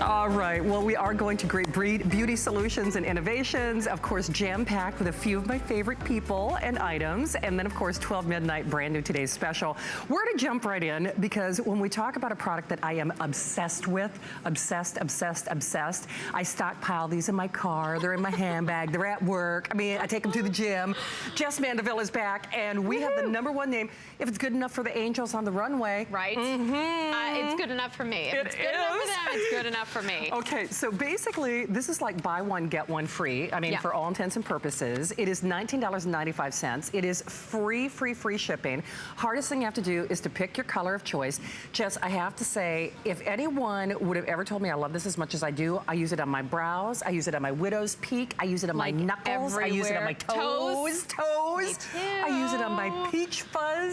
All right, well, we are going to great beauty solutions and innovations, of course, jam-packed with a few of my favorite people and items, and then, of course, 12 midnight, brand new today's special. We're gonna jump right in because when we talk about a product that I am obsessed with, obsessed, I stockpile these in my car, they're in my handbag, they're at work, I mean, I take them to the gym. Jess Mandeville is back, and we have the #1 name. If it's good enough for the angels on the runway. Right? It's good enough for me. If it's good enough for them, it's good enough for me. Okay, so basically, this is like buy one, get one free. I mean, for all intents and purposes. It is $19.95. It is free shipping. Hardest thing you have to do is to pick your color of choice. Jess, I have to say, if anyone would have ever told me I love this as much as I do, I use it on my brows, I use it on my widow's peak, I use it on my knuckles, I use it on my toes. I use it on my peach fuzz.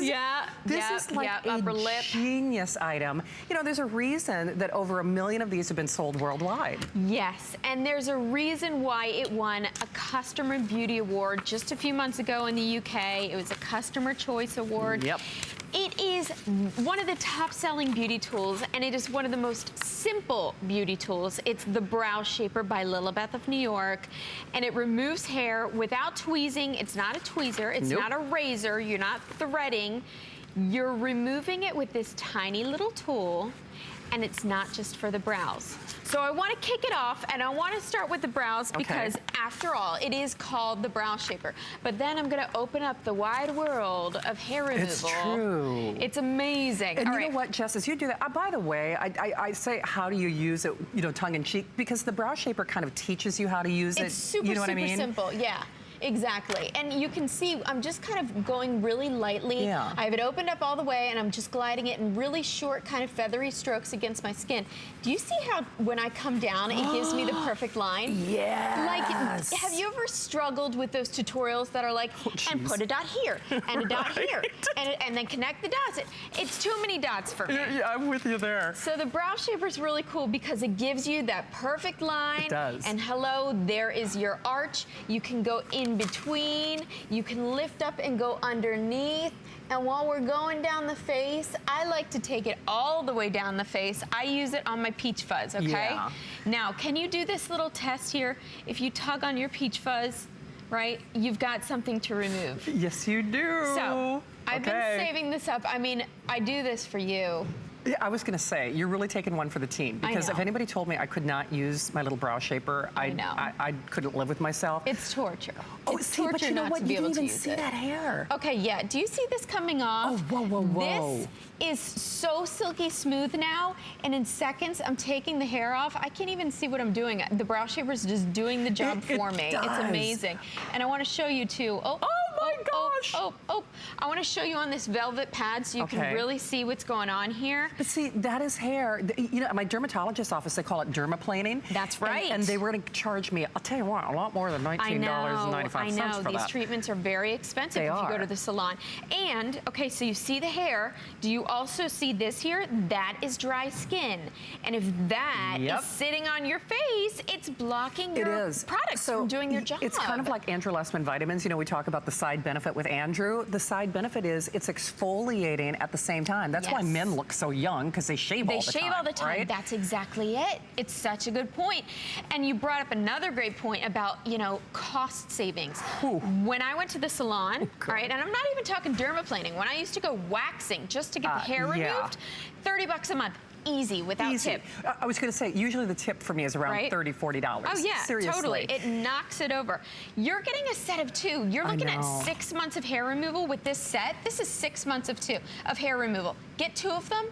This is like a genius item. You know, there's a reason that over 1 million of these have been sold worldwide. Yes, and there's a reason why it won a Customer Beauty Award just a few months ago in the UK. It was a Customer Choice Award. It is one of the top-selling beauty tools, and it is one of the most simple beauty tools. It's the Brow Shaper by Lilibeth of New York, and it removes hair without tweezing. It's not a tweezer. It's not a razor. You're not threading. You're removing it with this tiny little tool, and it's not just for the brows. So I want to kick it off, and I want to start with the brows because, after all, it is called the Brow Shaper. But then I'm going to open up the wide world of hair removal. It's true. It's amazing. And you know what, Jess, as you do that, by the way, I say, how do you use it, you know, tongue-in-cheek, because the Brow Shaper kind of teaches you how to use it. It's super, you know what I mean? simple, Exactly. And you can see I'm just kind of going really lightly. I have it opened up all the way, and I'm just gliding it in really short, kind of feathery strokes against my skin. Do you see how when I come down, it gives me the perfect line? Like, have you ever struggled with those tutorials that are like, and put a dot here, and a dot here, and then connect the dots? It's too many dots for me. I'm with you there. So the Brow Shaper is really cool because it gives you that perfect line. It does. And hello, there is your arch. You can go in between, you can lift up and go underneath, and while we're going down the face, I like to take it all the way down the face. I use it on my peach fuzz, Now, can you do this little test here? If you tug on your peach fuzz, right, you've got something to remove. Yes, you do. So, I've been saving this up. I mean, I do this for you. Yeah, I was going to say, you're really taking one for the team. Because if anybody told me I could not use my little Brow Shaper, I couldn't live with myself. It's torture. It's torture, but you know what? You didn't even see that hair. Okay, do you see this coming off? Oh, whoa. This is so silky smooth now, and in seconds, I'm taking the hair off. I can't even see what I'm doing. The Brow Shaper is just doing the job for me. It's amazing. And I want to show you, too. Oh my gosh. I want to show you on this velvet pad so you can really see what's going on here. But see, that is hair. You know, at my dermatologist's office, they call it dermaplaning. That's right. And they were going to charge me, I'll tell you what, a lot more than $19.95 I know. These treatments are very expensive if you go to the salon. And, okay, so you see the hair. Do you also see this here? That is dry skin. And if that is sitting on your face, it's blocking your products from doing their job. It's kind of like Andrew Lessman vitamins. You know, we talk about the side benefit with Andrew. The side benefit is it's exfoliating at the same time. That's why men look so young, because they shave all the time. They shave all the time. Right? That's exactly it. It's such a good point. And you brought up another great point about, you know, cost savings. When I went to the salon, right, and I'm not even talking dermaplaning, when I used to go waxing just to get the hair removed, $30 a month. Easy, without tip. I was going to say, usually the tip for me is around $30, $40. Oh, yeah, seriously. Totally. It knocks it over. You're getting a set of 2. You're looking at 6 months of hair removal with this set. This is 6 months of hair removal. Get 2 of them,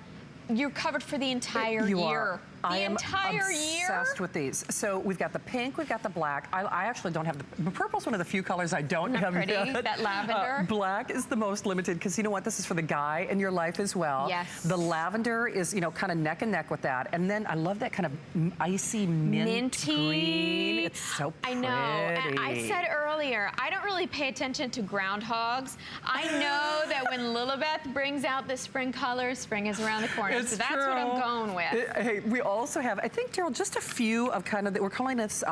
you're covered for the entire year. I am obsessed with these. So we've got the pink, we've got the black. I actually don't have the purple's one of the few colors I don't have yet. That lavender. Black is the most limited because you know what? This is for the guy in your life as well. Yes. The lavender is, you know, kind of neck and neck with that. And then I love that kind of icy mint green. It's so pretty. I know. And I said earlier, earlier, I don't really pay attention to groundhogs. I know that when Lilibeth brings out the spring colors, spring is around the corner. So that's what I'm going with. Hey, we also have, I think, Daryl, just a few of kind of, we're calling this,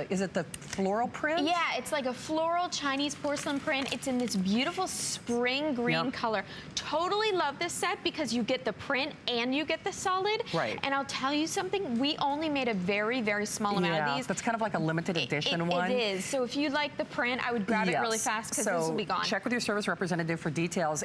is it the floral print? Yeah, it's like a floral Chinese porcelain print. It's in this beautiful spring green color. Totally love this set because you get the print and you get the solid. Right. And I'll tell you something, we only made a very, very small amount of these. That's kind of like a limited edition one. It is. So if you like the print, I would grab it really fast because this will be gone. Check with your service representative for details.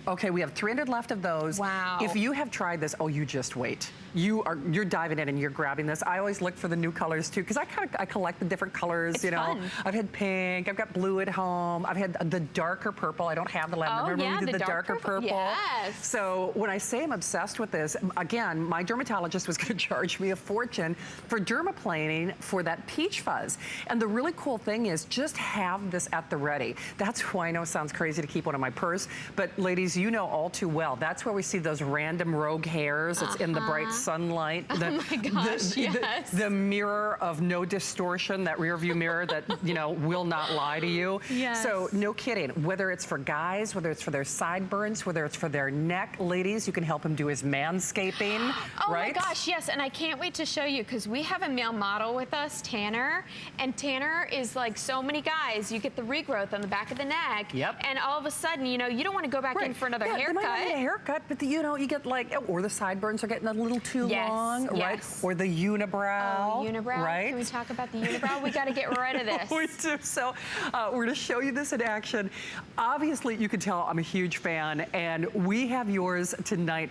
Okay, we have 300 left of those. Wow. If you have tried this, oh, you just wait. You're diving in and you're grabbing this. I always look for the new colors too, because I collect the different colors. It's you know, fun. I've had pink, I've got blue at home, I've had the darker purple. I don't have the lavender. Remember we did the darker purple? Yes. So when I say I'm obsessed with this, again, my dermatologist was going to charge me a fortune for dermaplaning for that peach fuzz. And the really cool thing is just have this at the ready. That's why I know it sounds crazy to keep one in my purse, but ladies, you know all too well. That's where we see those random rogue hairs. It's in the bright sunlight. Oh my gosh, yes. The mirror of no distortion, that rear view mirror that, you know, will not lie to you. Yes. So no kidding, whether it's for guys, whether it's for their sideburns, whether it's for their neck, ladies, you can help him do his manscaping, oh right? my gosh, yes, and I can't wait to show you because we have a male model with us, Tanner, and Tanner is like so many guys. You get the regrowth on the back of the neck, and all of a sudden, you know, you don't want to go back in for another haircut. They might not need a haircut, but you know, you get like, or the sideburns are getting a little too long, right? Or the unibrow, unibrow. right? Can we talk about the unibrow? We got to get rid of this. We do. So we're going to show you this in action. Obviously, you can tell I'm a huge fan, and we have yours tonight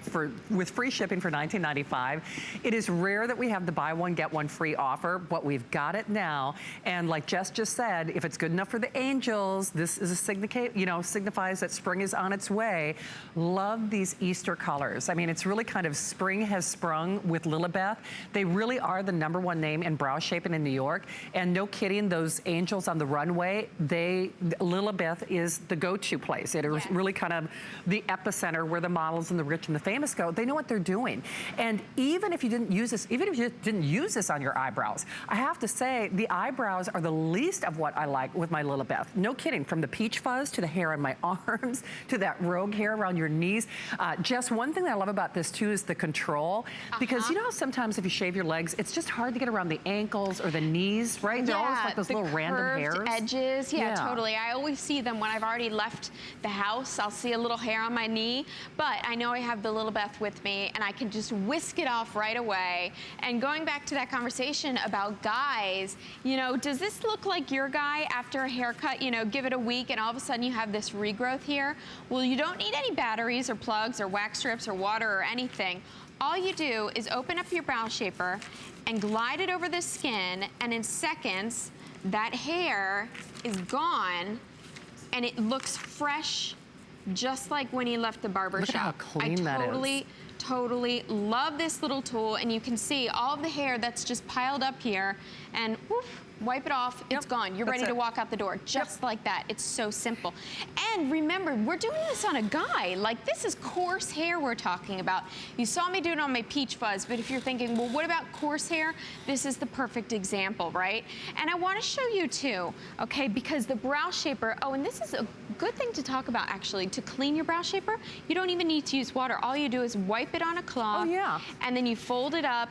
with free shipping for $19.95. It is rare that we have the buy one get one free offer, but we've got it now. And like Jess just said, if it's good enough for the angels, this is a signifies that spring is on its way. Love these Easter colors. I mean, it's really kind of spring has sprung with Lilibeth. They really are the #1 name in brow shaping in New York. And no kidding, those angels on the runway, Lilibeth is the go-to place. It is really kind of the epicenter where the models and the rich and the famous go. They know what they're doing. And even if you didn't use this, on your eyebrows, I have to say the eyebrows are the least of what I like with my Lilibeth. No kidding, from the peach fuzz to the hair on my arms to that rogue hair around your knees. Jess, one thing that I love about this too is the control, because you know how sometimes if you shave your legs, it's just hard to get around the ankles or the knees, right? They're always like those little random hairs. Edges, totally. I always see them when I've already left the house. I'll see a little hair on my knee, but I know I have the Lilibeth with me and I can just whisk it off right away. And going back to that conversation about guys, you know, does this look like your guy after a haircut? You know, give it a week and all of a sudden you have this regrowth here. Well, you don't need any batteries or plugs or wax strips or water or anything. All you do is open up your brow shaper and glide it over the skin, and in seconds, that hair is gone and it looks fresh, just like when he left the barber shop. Look at how clean that is. Totally love this little tool, and you can see all of the hair that's just piled up here, and woof, wipe it off, it's gone. You're ready to walk out the door, just like that. It's so simple. And remember, we're doing this on a guy. Like, this is coarse hair we're talking about. You saw me do it on my peach fuzz, but if you're thinking, well, what about coarse hair? This is the perfect example, right? And I want to show you too, okay, because the brow shaper, and this is a good thing to talk about actually, to clean your brow shaper, you don't even need to use water. All you do is wipe it on a cloth, and then you fold it up,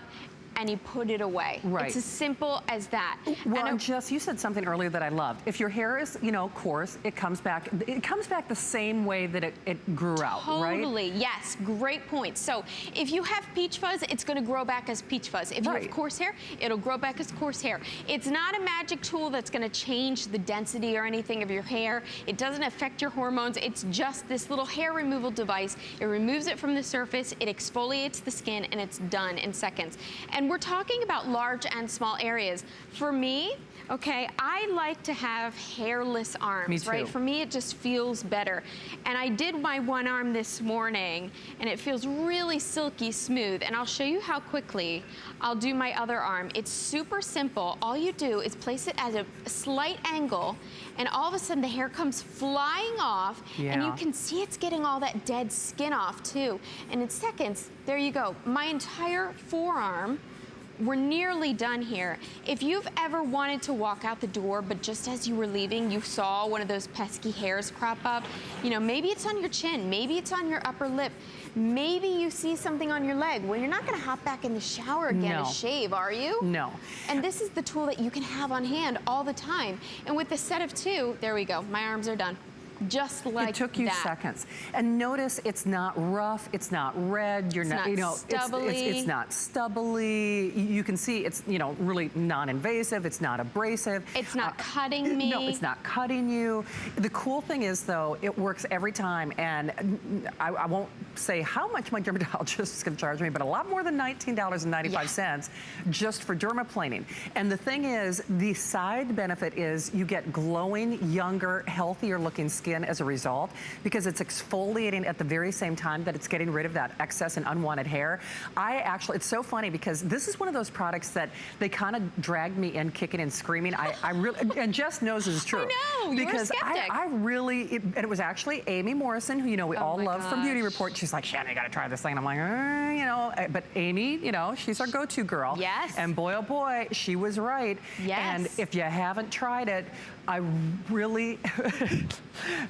and you put it away. Right. It's as simple as that. Well, and Jess, you said something earlier that I loved. If your hair is, you know, coarse, it comes back the same way that it grew out, right? Totally, yes, great point. So if you have peach fuzz, it's gonna grow back as peach fuzz. If you have coarse hair, it'll grow back as coarse hair. It's not a magic tool that's gonna change the density or anything of your hair. It doesn't affect your hormones. It's just this little hair removal device. It removes it from the surface, it exfoliates the skin, and it's done in seconds. And we're talking about large and small areas. For me, okay, I like to have hairless arms, right? For me, it just feels better. And I did my one arm this morning, and it feels really silky smooth. And I'll show you how quickly I'll do my other arm. It's super simple. All you do is place it at a slight angle, and all of a sudden the hair comes flying off, and you can see it's getting all that dead skin off too. And in seconds, there you go. My entire forearm we're nearly done here. If you've ever wanted to walk out the door, but just as you were leaving, you saw one of those pesky hairs crop up, you know, maybe it's on your chin, maybe it's on your upper lip, maybe you see something on your leg. Well, you're not gonna hop back in the shower again to shave, are you? No. And this is the tool that you can have on hand all the time. And with the set of 2, there we go, my arms are done. Just like that. It took you seconds. And notice it's not rough, it's not red, you're not, you know, it's not stubbly. You can see it's, you know, really non-invasive, it's not abrasive. It's not cutting me. No, it's not cutting you. The cool thing is though, it works every time, and I won't say how much my dermatologist is gonna charge me, but a lot more than $19.95 just for dermaplaning. And the thing is, the side benefit is you get glowing, younger, healthier looking skin as a result, because it's exfoliating at the very same time that it's getting rid of that excess and unwanted hair. It's so funny because this is one of those products that they kind of dragged me in kicking and screaming. I really, and Jess knows this is true. I know, you're a skeptic. I really, and it was actually Amy Morrison, who, you know, we all love from Beauty Report. She's like, Shannon, you gotta try this thing. And I'm like, you know, but Amy, you know, she's our go-to girl. Yes. And boy, oh boy, she was right. Yes. And if you haven't tried it, I really,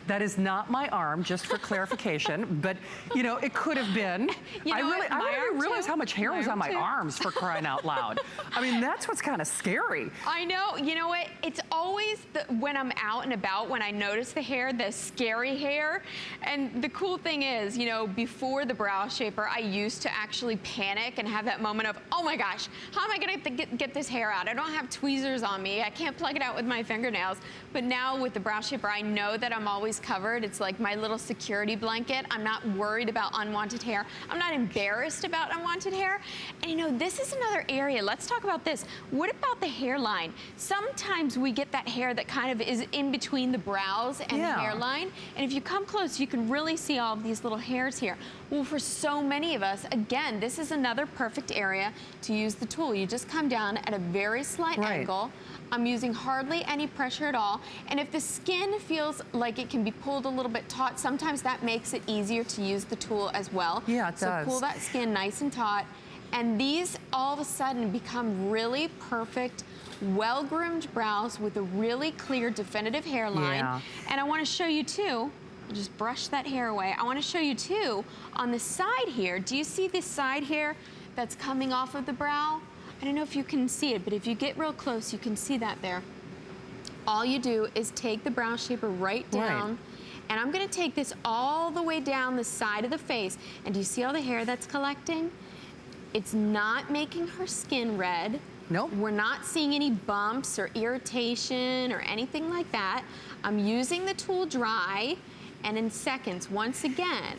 that is not my arm, just for clarification, but you know, it could have been. You know I didn't realize how much hair was on my arms, for crying out loud. I mean, that's what's kind of scary. I know, you know what, it's always when I'm out and about, when I notice the hair, the scary hair. And the cool thing is, you know, before the brow shaper, I used to actually panic and have that moment of, oh my gosh, how am I gonna get this hair out? I don't have tweezers on me, I can't plug it out with my fingernails. But now with the brow shaper, I know that I'm always covered. It's like my little security blanket. I'm not worried about unwanted hair. I'm not embarrassed about unwanted hair. And you know, this is another area. Let's talk about this. What about the hairline? Sometimes we get that hair that kind of is in between the brows and the hairline. And if you come close, you can really see all of these little hairs here. Well, for so many of us, again, this is another perfect area to use the tool. You just come down at a very slight angle. I'm using hardly any pressure at all. And if the skin feels like it can be pulled a little bit taut, sometimes that makes it easier to use the tool as well. Yeah, it does. So pull that skin nice and taut. And these all of a sudden become really perfect, well-groomed brows with a really clear, definitive hairline. Yeah. And I want to show you too, just brush that hair away. I want to show you too, on the side here, do you see this side hair that's coming off of the brow? I don't know if you can see it, but if you get real close, you can see that there. All you do is take the brow shaper right down, and I'm gonna take this all the way down the side of the face. And do you see all the hair that's collecting? It's not making her skin red. Nope. We're not seeing any bumps or irritation or anything like that. I'm using the tool dry, and in seconds, once again,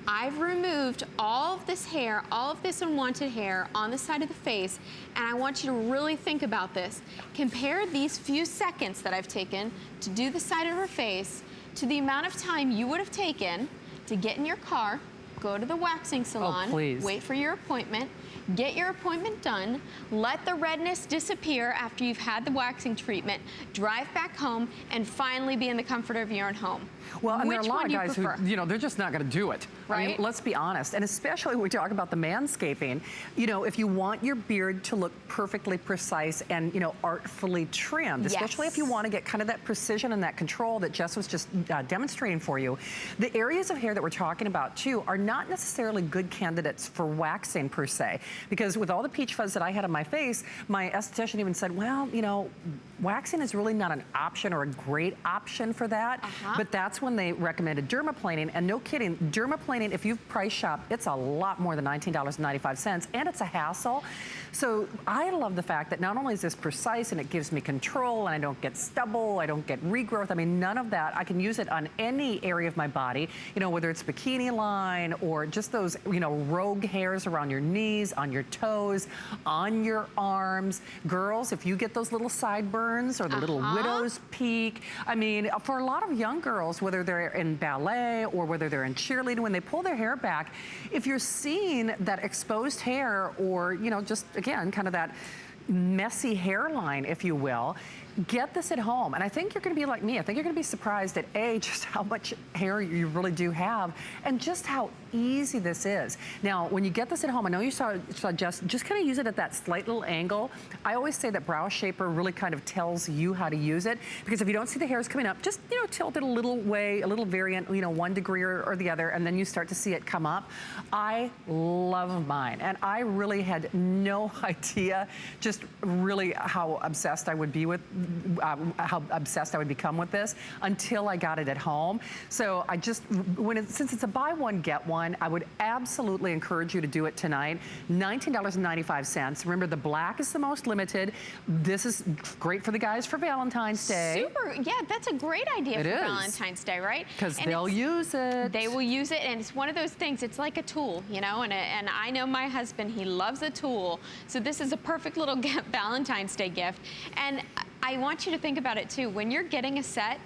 I've removed all of this hair, all of this unwanted hair on the side of the face, and I want you to really think about this. Compare these few seconds that I've taken to do the side of her face to the amount of time you would have taken to get in your car, go to the waxing salon, wait for your appointment, get your appointment done, let the redness disappear after you've had the waxing treatment, drive back home, and finally be in the comfort of your own home. Well, and there are a lot of guys who, you know, they're just not going to do it. Right? I mean, let's be honest. And especially when we talk about the manscaping, you know, if you want your beard to look perfectly precise and, you know, artfully trimmed, especially if you want to get kind of that precision and that control that Jess was just demonstrating for you, the areas of hair that we're talking about, too, are not necessarily good candidates for waxing, per se. Because with all the peach fuzz that I had on my face, my esthetician even said, well, you know, waxing is really not an option or a great option for that. But that's when they recommended dermaplaning. And no kidding, dermaplaning, if you've price shopped, it's a lot more than $19.95, and it's a hassle. So I love the fact that not only is this precise and it gives me control, and I don't get stubble, I don't get regrowth, I mean, none of that. I can use it on any area of my body, you know, whether it's bikini line or just those, you know, rogue hairs around your knees, on your toes, on your arms. Girls, if you get those little sideburns or the little widow's peak, I mean, for a lot of young girls, whether they're in ballet or whether they're in cheerleading, when they pull their hair back, if you're seeing that exposed hair or, you know, just, again, kind of that messy hairline, if you will, get this at home. And I think you're gonna be like me. I think you're gonna be surprised at A, just how much hair you really do have, and just how easy this is. Now, when you get this at home, I know you saw just kind of use it at that slight little angle. I always say that Brow Shaper really kind of tells you how to use it, because if you don't see the hairs coming up, just, you know, tilt it a little way, a little variant, you know, 1 degree or the other, and then you start to see it come up. I love mine, and I really had no idea just really how obsessed I would be with, how obsessed I would become with this until I got it at home. So I just, since it's a buy one, get one, I would absolutely encourage you to do it tonight. $19.95. Remember, the black is the most limited. This is great for the guys for Valentine's Day. Super, yeah, that's a great idea for Valentine's Day, right? Because they'll use it. They will use it, and it's one of those things, it's like a tool, you know, and I know my husband, he loves a tool. So this is a perfect little Valentine's Day gift. And I want you to think about it too. When you're getting a set,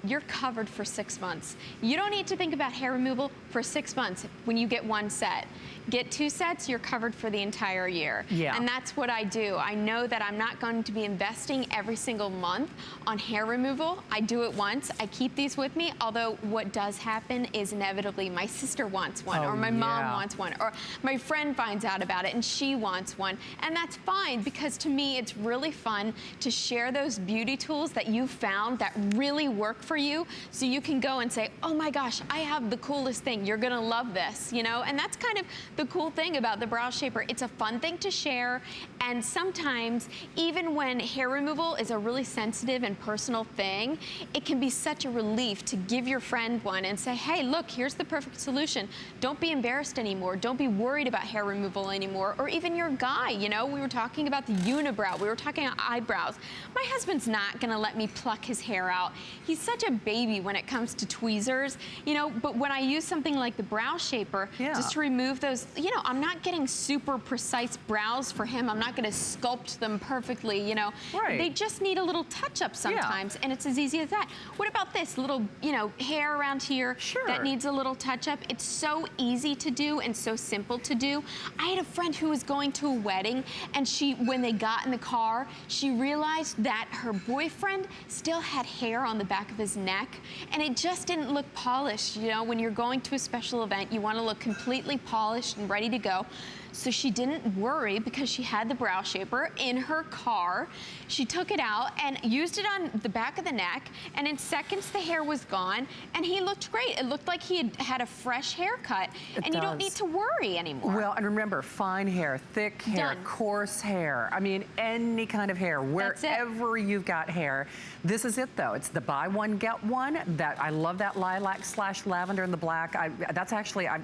you're covered for 6 months. You don't need to think about hair removal for 6 months when you get one set. Get 2 sets, you're covered for the entire year. Yeah. And that's what I do. I know that I'm not going to be investing every single month on hair removal. I do it once. I keep these with me, although what does happen is inevitably my sister wants one, or my mom wants one, or my friend finds out about it and she wants one. And that's fine, because to me, it's really fun to share those beauty tools that you found that really work for you, so you can go and say, oh my gosh, I have the coolest thing. You're gonna love this, you know? And that's kind of the cool thing about the Brow Shaper. It's a fun thing to share, and sometimes, even when hair removal is a really sensitive and personal thing, it can be such a relief to give your friend one and say, hey, look, here's the perfect solution. Don't be embarrassed anymore. Don't be worried about hair removal anymore. Or even your guy, you know, we were talking about the unibrow. We were talking about eyebrows. My husband's not gonna let me pluck his hair out. He's such a baby when it comes to tweezers, you know, but when I use something like the Brow Shaper, just to remove those, you know, I'm not getting super precise brows for him. I'm not gonna sculpt them perfectly, you know. They just need a little touch up sometimes, and it's as easy as that. What about this little, you know, hair around here that needs a little touch up? It's so easy to do and so simple to do. I had a friend who was going to a wedding, and when they got in the car, she realized that her boyfriend still had hair on the back of his neck, and it just didn't look polished. You know, when you're going to a special event, you want to look completely polished and ready to go. So she didn't worry, because she had the Brow Shaper in her car. She took it out and used it on the back of the neck, and in seconds the hair was gone, and he looked great. It looked like he had had a fresh haircut, and you don't need to worry anymore. Well, and remember, fine hair, thick hair, coarse hair. I mean, any kind of hair, wherever you've got hair. This is it, though. It's the buy one, get one. That I love that lilac / lavender and the black. That's actually, I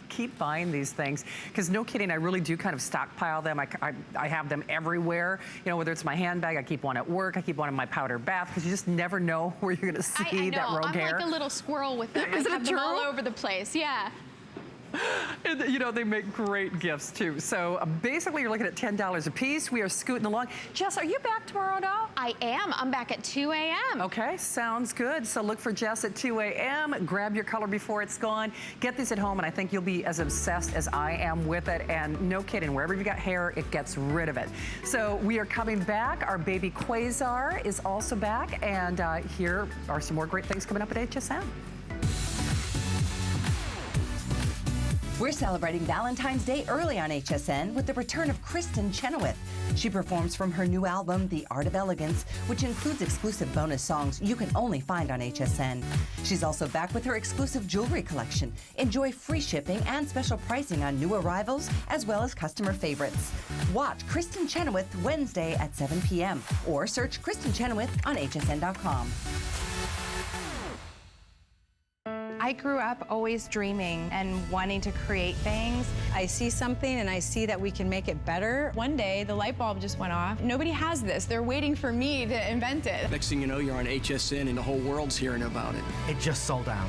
keep buying these things, because no kidding, I really do kind of stockpile them. I have them everywhere. You know, whether it's my handbag, I keep one at work, I keep one in my powder bath, because you just never know where you're gonna see that rogue hair. I'm like a little squirrel with them. I have them all over the place, yeah. And, you know, they make great gifts too. So basically you're looking at $10 a piece. We are scooting along. Jess, are you back tomorrow now? I am. I'm back at 2 a.m. Okay, sounds good. So look for Jess at 2 a.m. Grab your color before it's gone. Get these at home, and I think you'll be as obsessed as I am with it. And no kidding, wherever you got hair, it gets rid of it. So we are coming back. Our Baby Quasar is also back. And here are some more great things coming up at HSN. We're celebrating Valentine's Day early on HSN with the return of Kristen Chenoweth. She performs from her new album, The Art of Elegance, which includes exclusive bonus songs you can only find on HSN. She's also back with her exclusive jewelry collection. Enjoy free shipping and special pricing on new arrivals, as well as customer favorites. Watch Kristen Chenoweth Wednesday at 7 p.m. or search Kristen Chenoweth on hsn.com. I grew up always dreaming and wanting to create things. I see something and I see that we can make it better. One day, the light bulb just went off. Nobody has this. They're waiting for me to invent it. Next thing you know, you're on HSN and the whole world's hearing about it. It just sold out.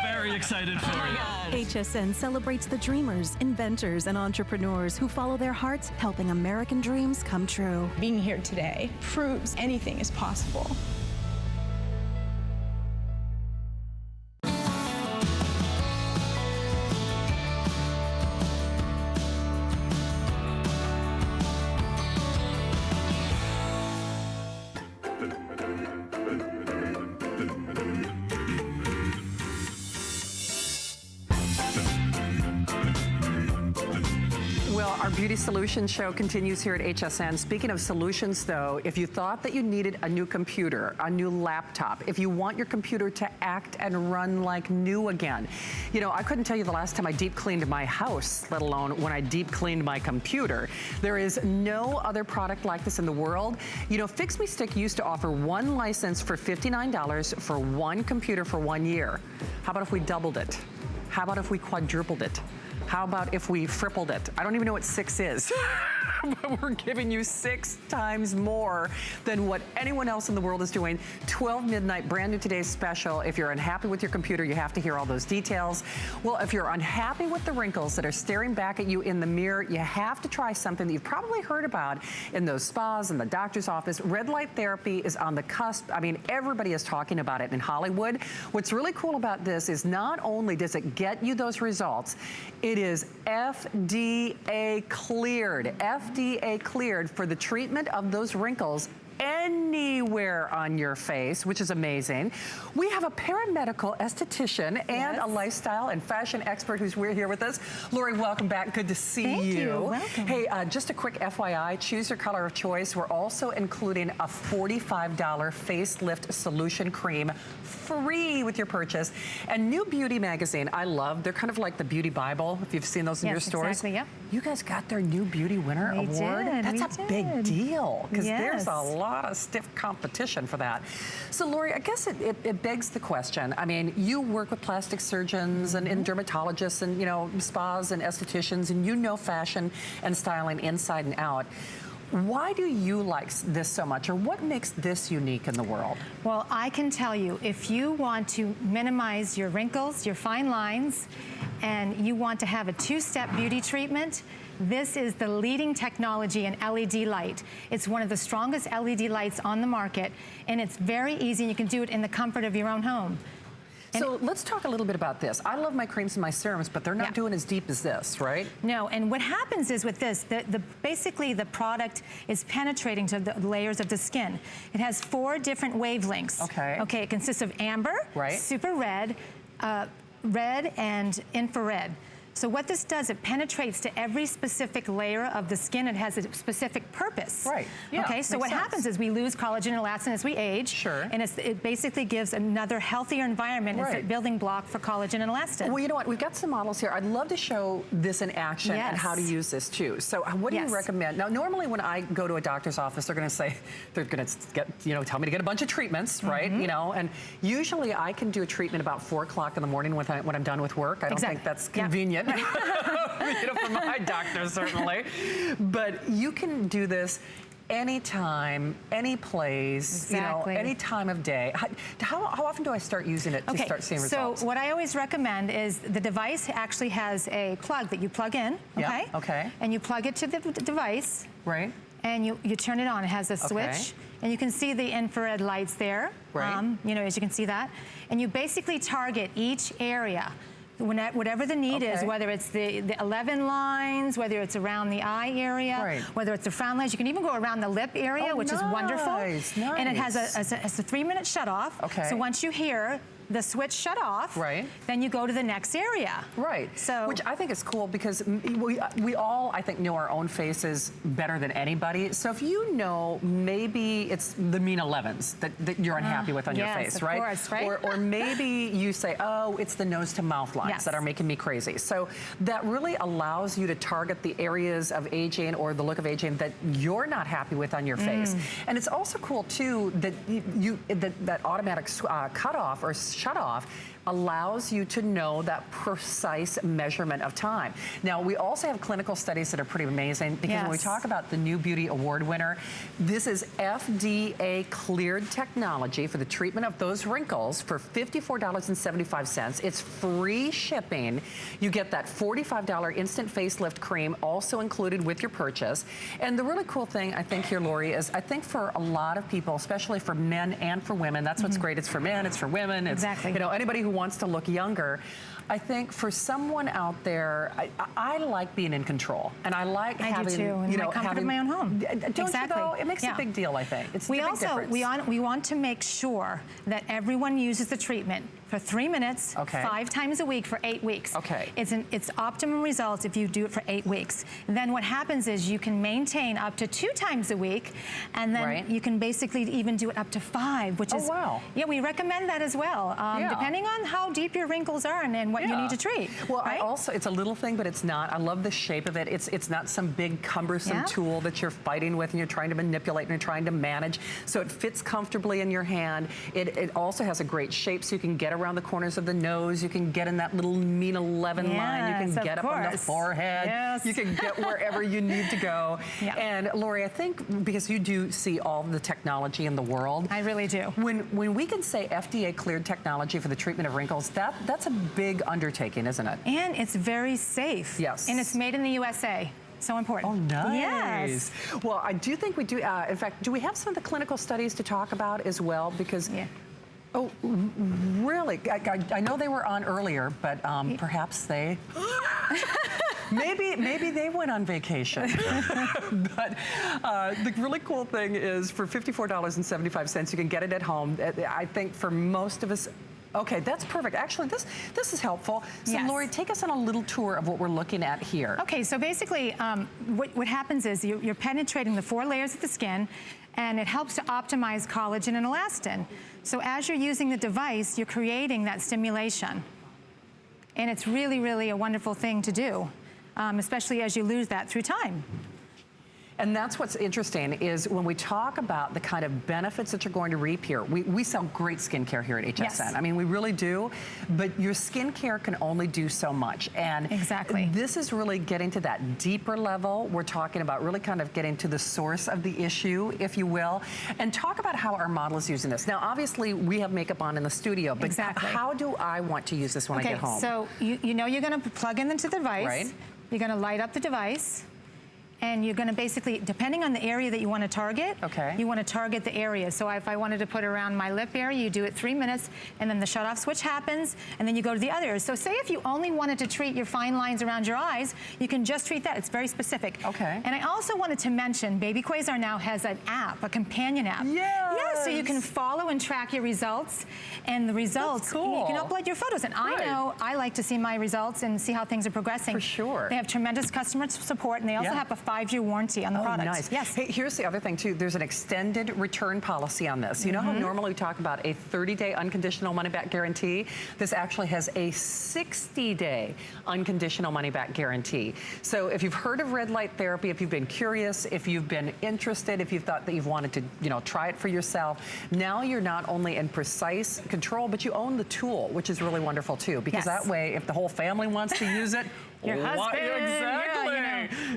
Very excited for you. HSN celebrates the dreamers, inventors, and entrepreneurs who follow their hearts, helping American dreams come true. Being here today proves anything is possible. Well, our Beauty Solutions show continues here at HSN. Speaking of solutions, though, if you thought that you needed a new computer, a new laptop, if you want your computer to act and run like new again, you know, I couldn't tell you the last time I deep cleaned my house, let alone when I deep cleaned my computer. There is no other product like this in the world. You know, Fix Me Stick used to offer one license for $59 for one computer for 1 year. How about if we doubled it? How about if we quadrupled it? How about if we tripled it? I don't even know what 6 is. But we're giving you 6 times more than what anyone else in the world is doing. 12 midnight, brand new today's special. If you're unhappy with your computer, you have to hear all those details. Well, if you're unhappy with the wrinkles that are staring back at you in the mirror, you have to try something that you've probably heard about in those spas and the doctor's office. Red light therapy is on the cusp. I mean, everybody is talking about it in Hollywood. What's really cool about this is not only does it get you those results, it is FDA cleared. FDA cleared for the treatment of those wrinkles anywhere on your face, which is amazing. We have a paramedical esthetician and a lifestyle and fashion expert who's here with us. Lori, welcome back. Good to see you. Thank you. Welcome. Hey, just a quick FYI, choose your color of choice. We're also including a $45 facelift solution cream free with your purchase. And New Beauty magazine, I love. They're kind of like the beauty Bible, if you've seen those in your stores. Exactly, yep. You guys got their New Beauty winner award? That's a big deal, because there's a lot of stiff competition for that. So Lori, I guess it begs the question. I mean, you work with plastic surgeons and dermatologists and, you know, spas and estheticians, and you know fashion and styling inside and out. Why do you like this so much, or what makes this unique in the world? Well, I can tell you, if you want to minimize your wrinkles, your fine lines, and you want to have a 2-step beauty treatment, this is the leading technology in LED light. It's one of the strongest LED lights on the market, and it's very easy, and you can do it in the comfort of your own home. So let's talk a little bit about this. I love my creams and my serums, but they're not doing as deep as this, right? No, and what happens is with this, basically the product is penetrating to the layers of the skin. It has 4 different wavelengths. Okay. Okay, it consists of amber, super red, red, and infrared. So what this does, it penetrates to every specific layer of the skin. It has a specific purpose. Right. Yeah, okay, so what happens is we lose collagen and elastin as we age. Sure. And it basically gives another healthier environment. It's a building block for collagen and elastin. Well, you know what? We've got some models here. I'd love to show this in action and how to use this too. So what do you recommend? Now, normally when I go to a doctor's office, they're going to say, they're going to get, you know, tell me to get a bunch of treatments, right? You know, and usually I can do a treatment about 4 o'clock in the morning when I'm done with work. I don't think that's convenient. You know, for my doctor, certainly. But you can do this anytime, any place, you know, any time of day. How often do I start using it to start seeing results? So what I always recommend is the device actually has a plug that you plug in, and you plug it to the device. Right. And you turn it on. It has a switch. And you can see the infrared lights there. Right. You know, as you can see that. And you basically target each area. Whatever the need is, whether it's the 11 lines, whether it's around the eye area, whether it's the frown lines, you can even go around the lip area, which is wonderful. And it has a 3-minute shut off. So once you hear the switch shut off, then you go to the next area. So, which I think is cool, because we all, I think, know our own faces better than anybody. So if you know, maybe it's the mean 11s that you're unhappy with on your face, right? Course, right? Or maybe you say, oh, it's the nose to mouth lines that are making me crazy. So that really allows you to target the areas of aging or the look of aging that you're not happy with on your face. And it's also cool too that that automatic cutoff or shut off allows you to know that precise measurement of time. Now, we also have clinical studies that are pretty amazing, because when we talk about the New Beauty Award winner, this is FDA cleared technology for the treatment of those wrinkles for $54.75. It's free shipping. You get that $45 instant facelift cream also included with your purchase. And the really cool thing, I think here, Lori, is I think for a lot of people, especially for men and for women, that's what's great. It's for men, it's for women, it's, you know, anybody who wants to look younger. I think for someone out there, I like being in control, and I like having, you know, comfort of my own home. Don't you know? It makes a big deal, I think. It's a big difference. We want to make sure that everyone uses the treatment for 3 minutes, 5 times a week for 8 weeks. It's optimum results if you do it for 8 weeks. Then what happens is you can maintain up to 2 times a week, and then you can basically even do it up to 5, which is, yeah, we recommend that as well, depending on how deep your wrinkles are and what you need to treat. Well, I also, it's a little thing, but it's not. I love the shape of it. It's not some big cumbersome tool that you're fighting with and you're trying to manipulate and you're trying to manage. So it fits comfortably in your hand. It also has a great shape, so you can get around the corners of the nose. You can get in that little mean 11 line. You can get up on the forehead. You can get wherever you need to go. And Lori, I think because you do see all the technology in the world. I really do. When we can say FDA cleared technology for the treatment of wrinkles, that's a big undertaking, isn't it? And it's very safe. Yes. And it's made in the USA. So important. Oh, nice. Yes. Well, I do think we do. In fact, do we have some of the clinical studies to talk about as well? Because, oh, really? I know they were on earlier, but perhaps they. Maybe they went on vacation. But the really cool thing is for $54.75, you can get it at home. I think for most of us. Okay, that's perfect. Actually, this is helpful. So, Lori, take us on a little tour of what we're looking at here. Okay, so basically, what happens is you're penetrating the 4 layers of the skin, and it helps to optimize collagen and elastin. So as you're using the device, you're creating that stimulation. And it's really, really a wonderful thing to do, especially as you lose that through time. And that's what's interesting is when we talk about the kind of benefits that you're going to reap here, we sell great skincare here at HSN. Yes. I mean, we really do, but your skincare can only do so much. And this is really getting to that deeper level. We're talking about really kind of getting to the source of the issue, if you will, and talk about how our model is using this. Now, obviously, we have makeup on in the studio, but how do I want to use this when I get home? So you know you're going to plug into the device. You're going to light up the device. And you're going to basically, depending on the area that you want to target, you want to target the area. So if I wanted to put around my lip area, you do it 3 minutes, and then the shut-off switch happens, and then you go to the other areas. So say if you only wanted to treat your fine lines around your eyes, you can just treat that. It's very specific. And I also wanted to mention, Baby Quasar now has an app, a companion app. So you can follow and track your results, and the results, you can upload your photos. And I know I like to see my results and see how things are progressing. For sure. They have tremendous customer support, and they also have a 5-year warranty on the product. Nice. Hey, here's the other thing too. There's an extended return policy on this. You know how normally we talk about a 30-day unconditional money-back guarantee? This actually has a 60-day unconditional money-back guarantee. So if you've heard of red light therapy, if you've been curious, if you've been interested, if you've thought that you've wanted to, try it for yourself, now you're not only in precise control, but you own the tool, which is really wonderful too. Because that way, if the whole family wants to use it, your husband,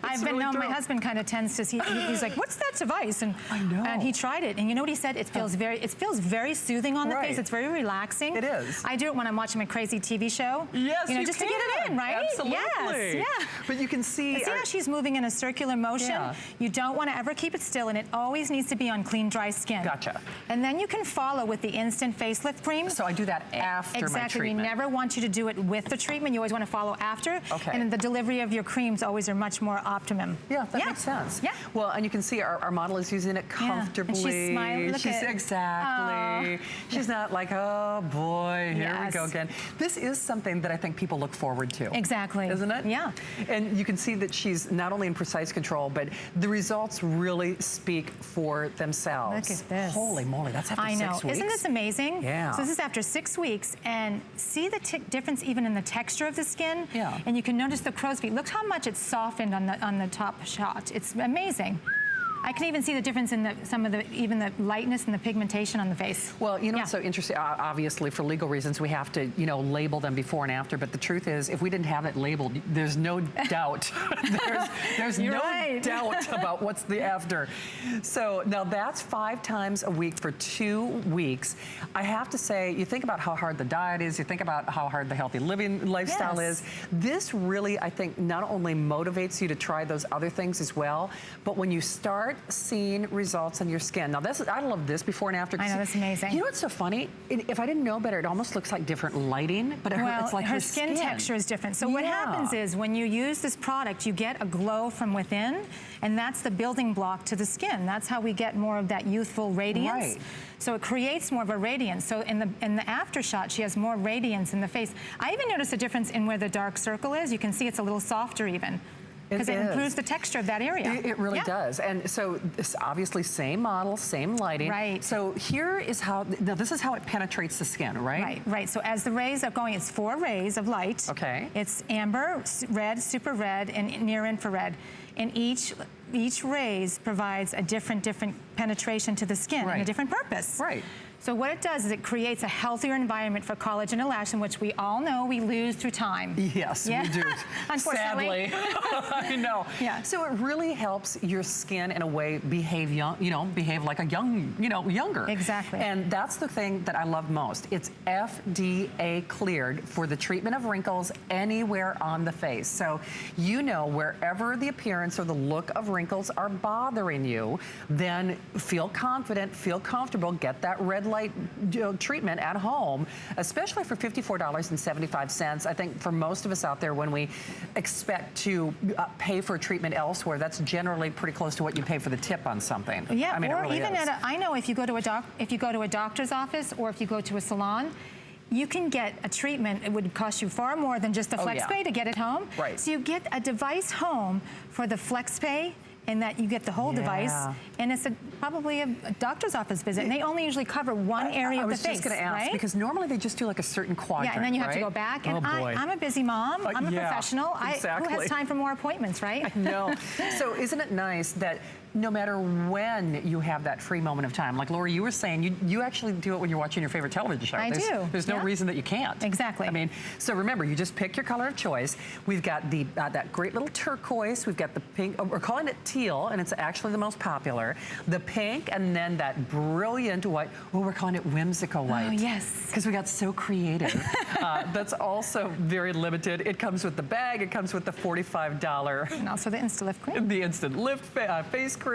I've been known. My husband kind of tends to see. He's like, "What's that device?" And and he tried it, and you know what he said? It feels very soothing on the face. It's very relaxing. It is. I do it when I'm watching a crazy TV show. Yes, just to get it in, right? Absolutely. Yes, But you can see. See how she's moving in a circular motion. You don't want to ever keep it still, and it always needs to be on clean, dry skin. Gotcha. And then you can follow with the instant facelift cream. So I do that after my treatment. We never want you to do it with the treatment. You always want to follow after. And the delivery of your creams always are much more optimum. That makes sense. Well, and you can see our model is using it comfortably. And she's smiling. Look at exactly. She's not like, oh boy, here we go again. This is something that I think people look forward to. Exactly. Isn't it? Yeah. And you can see that she's not only in precise control, but the results really speak for themselves. Look at this. Holy moly, that's after 6 weeks. Isn't this amazing? Yeah. So this is after 6 weeks, and see the difference even in the texture of the skin. And you can notice the crow's feet. Look how much it's softened on the top shot. It's amazing. I can even see the difference in even the lightness and the pigmentation on the face. Well, it's so interesting. Obviously, for legal reasons, we have to, label them before and after. But the truth is, if we didn't have it labeled, there's no doubt. there's no doubt about what's the after. So now that's 5 times a week for 2 weeks. I have to say, you think about how hard the diet is. You think about how hard the healthy living lifestyle is. This really, I think, not only motivates you to try those other things as well, but when you start start seeing results on your skin. Now, I love this before and after. I know, that's amazing. You know what's so funny? If I didn't know better, it almost looks like different lighting, but it's like her skin texture is different. So what happens is when you use this product, you get a glow from within, and that's the building block to the skin. That's how we get more of that youthful radiance. Right. So it creates more of a radiance. So in the after shot, she has more radiance in the face. I even noticed a difference in where the dark circle is. You can see it's a little softer even. Because it improves the texture of that area. It really does. And so this obviously same model, same lighting. Right. So here is how, now this is how it penetrates the skin, right? Right. So as the rays are going, it's 4 rays of light. Okay. It's amber, red, super red, and near infrared. And each rays provides a different penetration to the skin and a different purpose. Right. So what it does is it creates a healthier environment for collagen and elastin, which we all know we lose through time. Yes, we do. Unfortunately. Sadly. I know. Yeah. So it really helps your skin in a way behave behave like a younger. Exactly. And that's the thing that I love most. It's FDA cleared for the treatment of wrinkles anywhere on the face. So wherever the appearance or the look of wrinkles are bothering you, then feel confident, feel comfortable, get that red light treatment at home, especially for $54.75. I think for most of us out there, when we expect to pay for a treatment elsewhere, that's generally pretty close to what you pay for the tip on something. Yeah, I mean, or it really even is. I know if you go to a doctor's office or if you go to a salon, you can get a treatment. It would cost you far more than just the flex pay to get it home. Right. So you get a device home for the flex pay, and that you get the whole device, and it's probably a doctor's office visit, and they only usually cover one area of the face. I was just going to ask, because normally they just do like a certain quadrant, and then you have to go back, and I'm a busy mom, I'm a professional, who has time for more appointments, right? No. So isn't it nice that no matter when you have that free moment of time, like Lori, you were saying, you actually do it when you're watching your favorite television show. I do. There's no reason that you can't. Exactly. I mean, so remember, you just pick your color of choice. We've got that great little turquoise. We've got the pink. We're calling it teal, and it's actually the most popular. The pink, and then that brilliant white. Oh, we're calling it whimsical white. Oh, yes. Because we got so creative. That's also very limited. It comes with the bag. It comes with the $45. And also the Instant Lift cream. The Instant Lift face cream.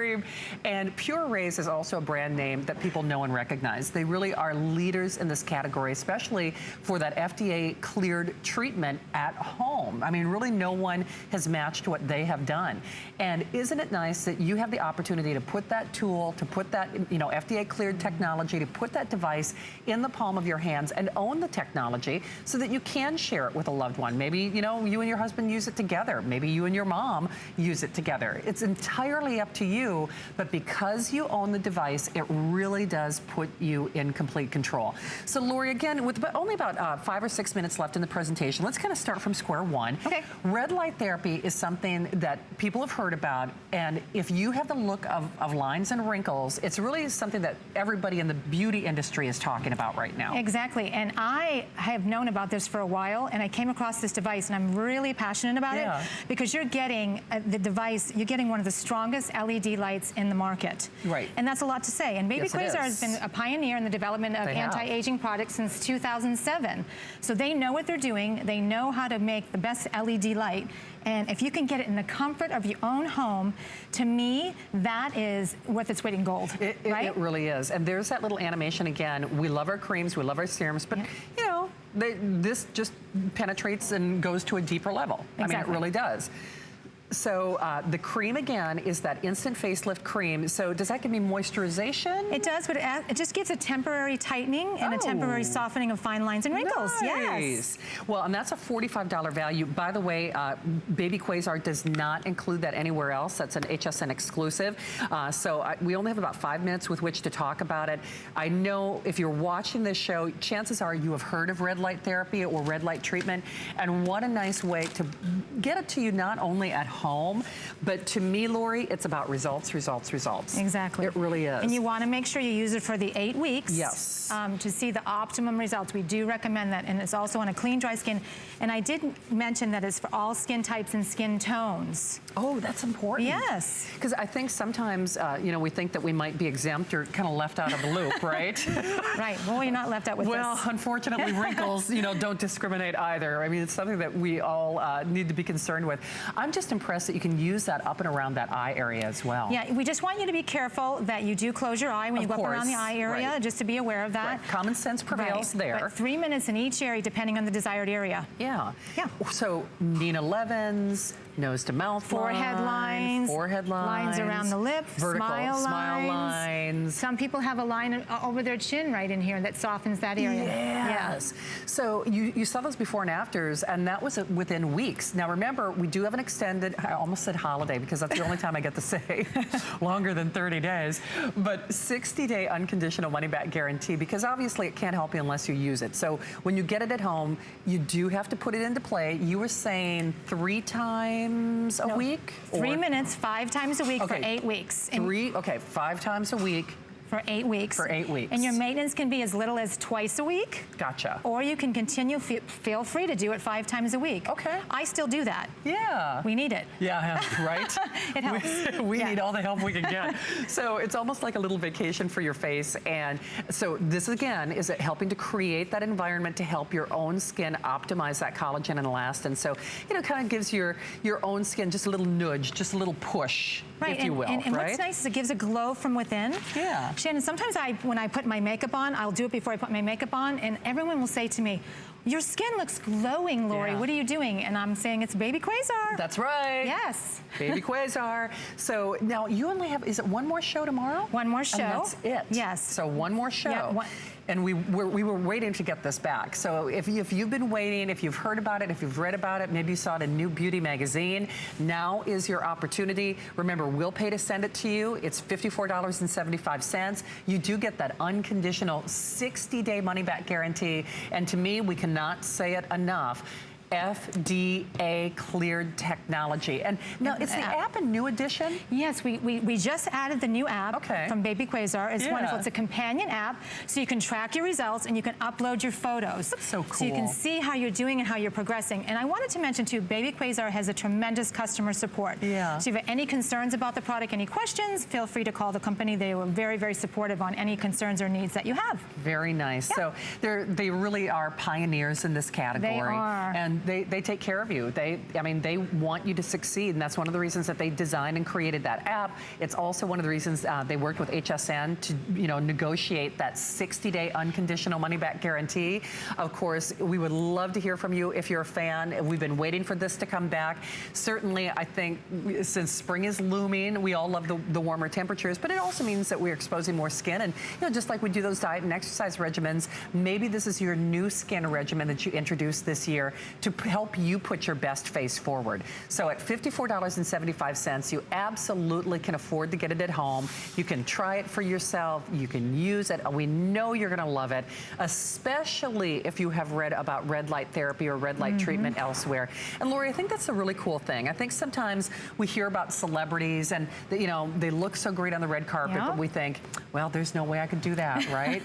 And Pure Rayz is also a brand name that people know and recognize. They really are leaders in this category, especially for that FDA cleared treatment at home. I mean, really no one has matched what they have done. And isn't it nice that you have the opportunity to put that tool, to put that, FDA cleared technology, to put that device in the palm of your hands and own the technology so that you can share it with a loved one. Maybe, you and your husband use it together. Maybe you and your mom use it together. It's entirely up to you, but because you own the device, it really does put you in complete control. So Lori, again, with only about 5 or 6 minutes left in the presentation, let's kind of start from square one. Okay. Red light therapy is something that people have heard about, and if you have the look of lines and wrinkles, it's really something that everybody in the beauty industry is talking about right now. Exactly, and I have known about this for a while, and I came across this device, and I'm really passionate about it because you're getting the device, you're getting one of the strongest LED lights in the market. Right. And that's a lot to say. And Baby Quasar has been a pioneer in the development of anti-aging products since 2007. So they know what they're doing. They know how to make the best LED light. And if you can get it in the comfort of your own home, to me, that is worth its weight in gold, right? It really is. And there's that little animation again. We love our creams, we love our serums, but this just penetrates and goes to a deeper level. Exactly. I mean, it really does. So the cream, again, is that instant facelift cream. So does that give me moisturization? It does, but it just gives a temporary tightening and a temporary softening of fine lines and wrinkles. Nice. Yes. Well, and that's a $45 value. By the way, Baby Quasar does not include that anywhere else. That's an HSN exclusive. We only have about 5 minutes with which to talk about it. I know if you're watching this show, chances are you have heard of red light therapy or red light treatment. And what a nice way to get it to you not only at home, but to me, Lori, it's about results, results, results. Exactly. It really is. And you want to make sure you use it for the 8 weeks. Yes. To see the optimum results. We do recommend that, and it's also on a clean, dry skin. And I did mention that it's for all skin types and skin tones. Oh, that's important. Yes. Because I think sometimes, we think that we might be exempt or kind of left out of the loop, right? Right. Well, you're not left out with this. Well, unfortunately, wrinkles, don't discriminate either. I mean, it's something that we all need to be concerned with. I'm just impressed impressed that you can use that up and around that eye area as well. Yeah, we just want you to be careful that you do close your eye when you go up around the eye area, just to be aware of that. Right. Common sense prevails there. But 3 minutes in each area, depending on the desired area. Yeah. So Nina Levens, nose to mouth forehead lines, lines around the lip, vertical smile lines. Some people have a line over their chin right in here that softens that area. Yes. So you saw those before and afters, and that was within weeks. Now remember, we do have an extended, I almost said holiday because that's the only time I get to say longer than 30 days, but 60-day unconditional money-back guarantee, because obviously it can't help you unless you use it. So when you get it at home, you do have to put it into play. You were saying 3 times a week? 3 minutes, 5 times a week for 8 weeks. 5 times a week. For 8 weeks. For 8 weeks. And your maintenance can be as little as twice a week. Gotcha. Or you can continue, feel free to do it 5 times a week. Okay. I still do that. Yeah. We need it. Yeah, right? It helps. We need all the help we can get. So it's almost like a little vacation for your face. And so this, again, is helping to create that environment to help your own skin optimize that collagen and elastin. So, you know, kind of gives your own skin just a little nudge, just a little push, if you will, and what's nice is it gives a glow from within. Yeah. Shannon, sometimes when I put my makeup on, I'll do it before I put my makeup on, and everyone will say to me, your skin looks glowing, Lori. What are you doing? And I'm saying it's Baby Quasar. That's right. Yes. Baby Quasar. So now you only have, is it one more show tomorrow? One more show. And that's it. Yes. So one more show. Yeah, and we were waiting to get this back. So if you've been waiting, if you've heard about it, if you've read about it, maybe you saw it in New Beauty magazine, now is your opportunity. Remember, we'll pay to send it to you. It's $54.75. You do get that unconditional 60-day money-back guarantee. And to me, we cannot say it enough. FDA cleared technology. And now, is the app a new addition? Yes, we just added the new app from Baby Quasar. It's wonderful. It's a companion app, so you can track your results and you can upload your photos. That's so cool. So you can see how you're doing and how you're progressing. And I wanted to mention too, Baby Quasar has a tremendous customer support. Yeah. So if you have any concerns about the product, any questions, feel free to call the company. They were very, very supportive on any concerns or needs that you have. Very nice. Yeah. So they really are pioneers in this category. They are. And they take care of you. They want you to succeed, and that's one of the reasons that they designed and created that app. It's also one of the reasons they worked with HSN to negotiate that 60-day unconditional money-back guarantee. Of course, we would love to hear from you if you're a fan. We've been waiting for this to come back. Certainly, I think since spring is looming, we all love the warmer temperatures, but it also means that we're exposing more skin. And just like we do those diet and exercise regimens, maybe this is your new skin regimen that you introduced this year to help you put your best face forward. So at $54.75, you absolutely can afford to get it at home. You can try it for yourself. You can use it. We know you're going to love it, especially if you have read about red light therapy or red light treatment elsewhere. And Lori, I think that's a really cool thing. I think sometimes we hear about celebrities and they look so great on the red carpet, but we think, well, there's no way I could do that, right?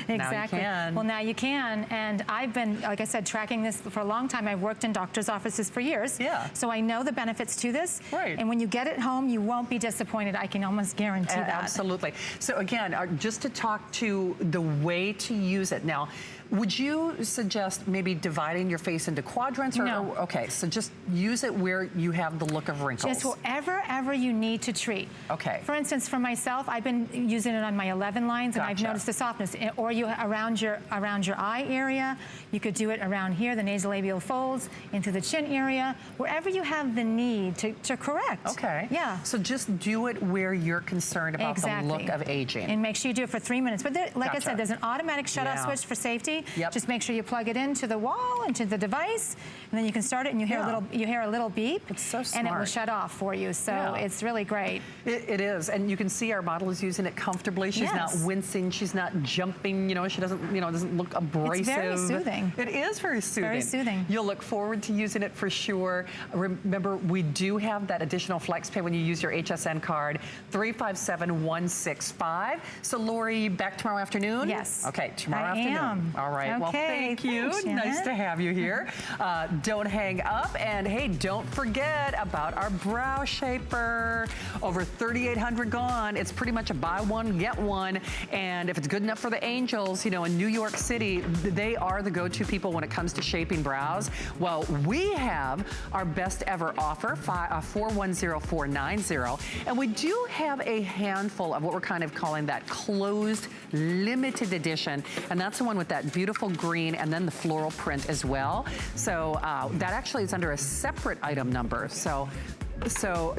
Exactly. Now you can. Well, now you can. And I've been, like I said, tracking this for a long time. I've worked in doctor's offices for years. Yeah. So I know the benefits to this. Right. And when you get it home, you won't be disappointed. I can almost guarantee that. Absolutely. So again, just to talk to the way to use it. Now, would you suggest maybe dividing your face into quadrants? Or, no. Okay, so just use it where you have the look of wrinkles. Just wherever you need to treat. Okay. For instance, for myself, I've been using it on my 11 lines, and I've noticed the softness. Or you around your eye area. You could do it around here, the nasolabial folds, into the chin area, wherever you have the need to correct. Okay. Yeah. So just do it where you're concerned about the look of aging. And make sure you do it for 3 minutes. But there, like I said, there's an automatic shut-off switch for safety. Yep. Just make sure you plug it into the wall, into the device, and then you can start it, and you hear a little beep. It's so smart. And it will shut off for you. So it's really great. It is, and you can see our model is using it comfortably. She's not wincing. She's not jumping. She doesn't, doesn't look abrasive. It's very soothing. It is very soothing. Very soothing. You'll look forward to using it for sure. Remember, we do have that additional flex pay when you use your HSN card, 357165. So Lori, back tomorrow afternoon? Yes. Okay, tomorrow I afternoon. am. All right. Okay. Well, thank you. Thanks, nice to have you here. Don't hang up, and hey, don't forget about our brow shaper. Over 3,800 gone. It's pretty much a buy one, get one. And if it's good enough for the angels, in New York City, they are the go-to people when it comes to shaping brows. Well, we have our best ever offer, 410490, and we do have a handful of what we're kind of calling that closed limited edition, and that's the one with that beautiful green and then the floral print as well. So that actually is under a separate item number. So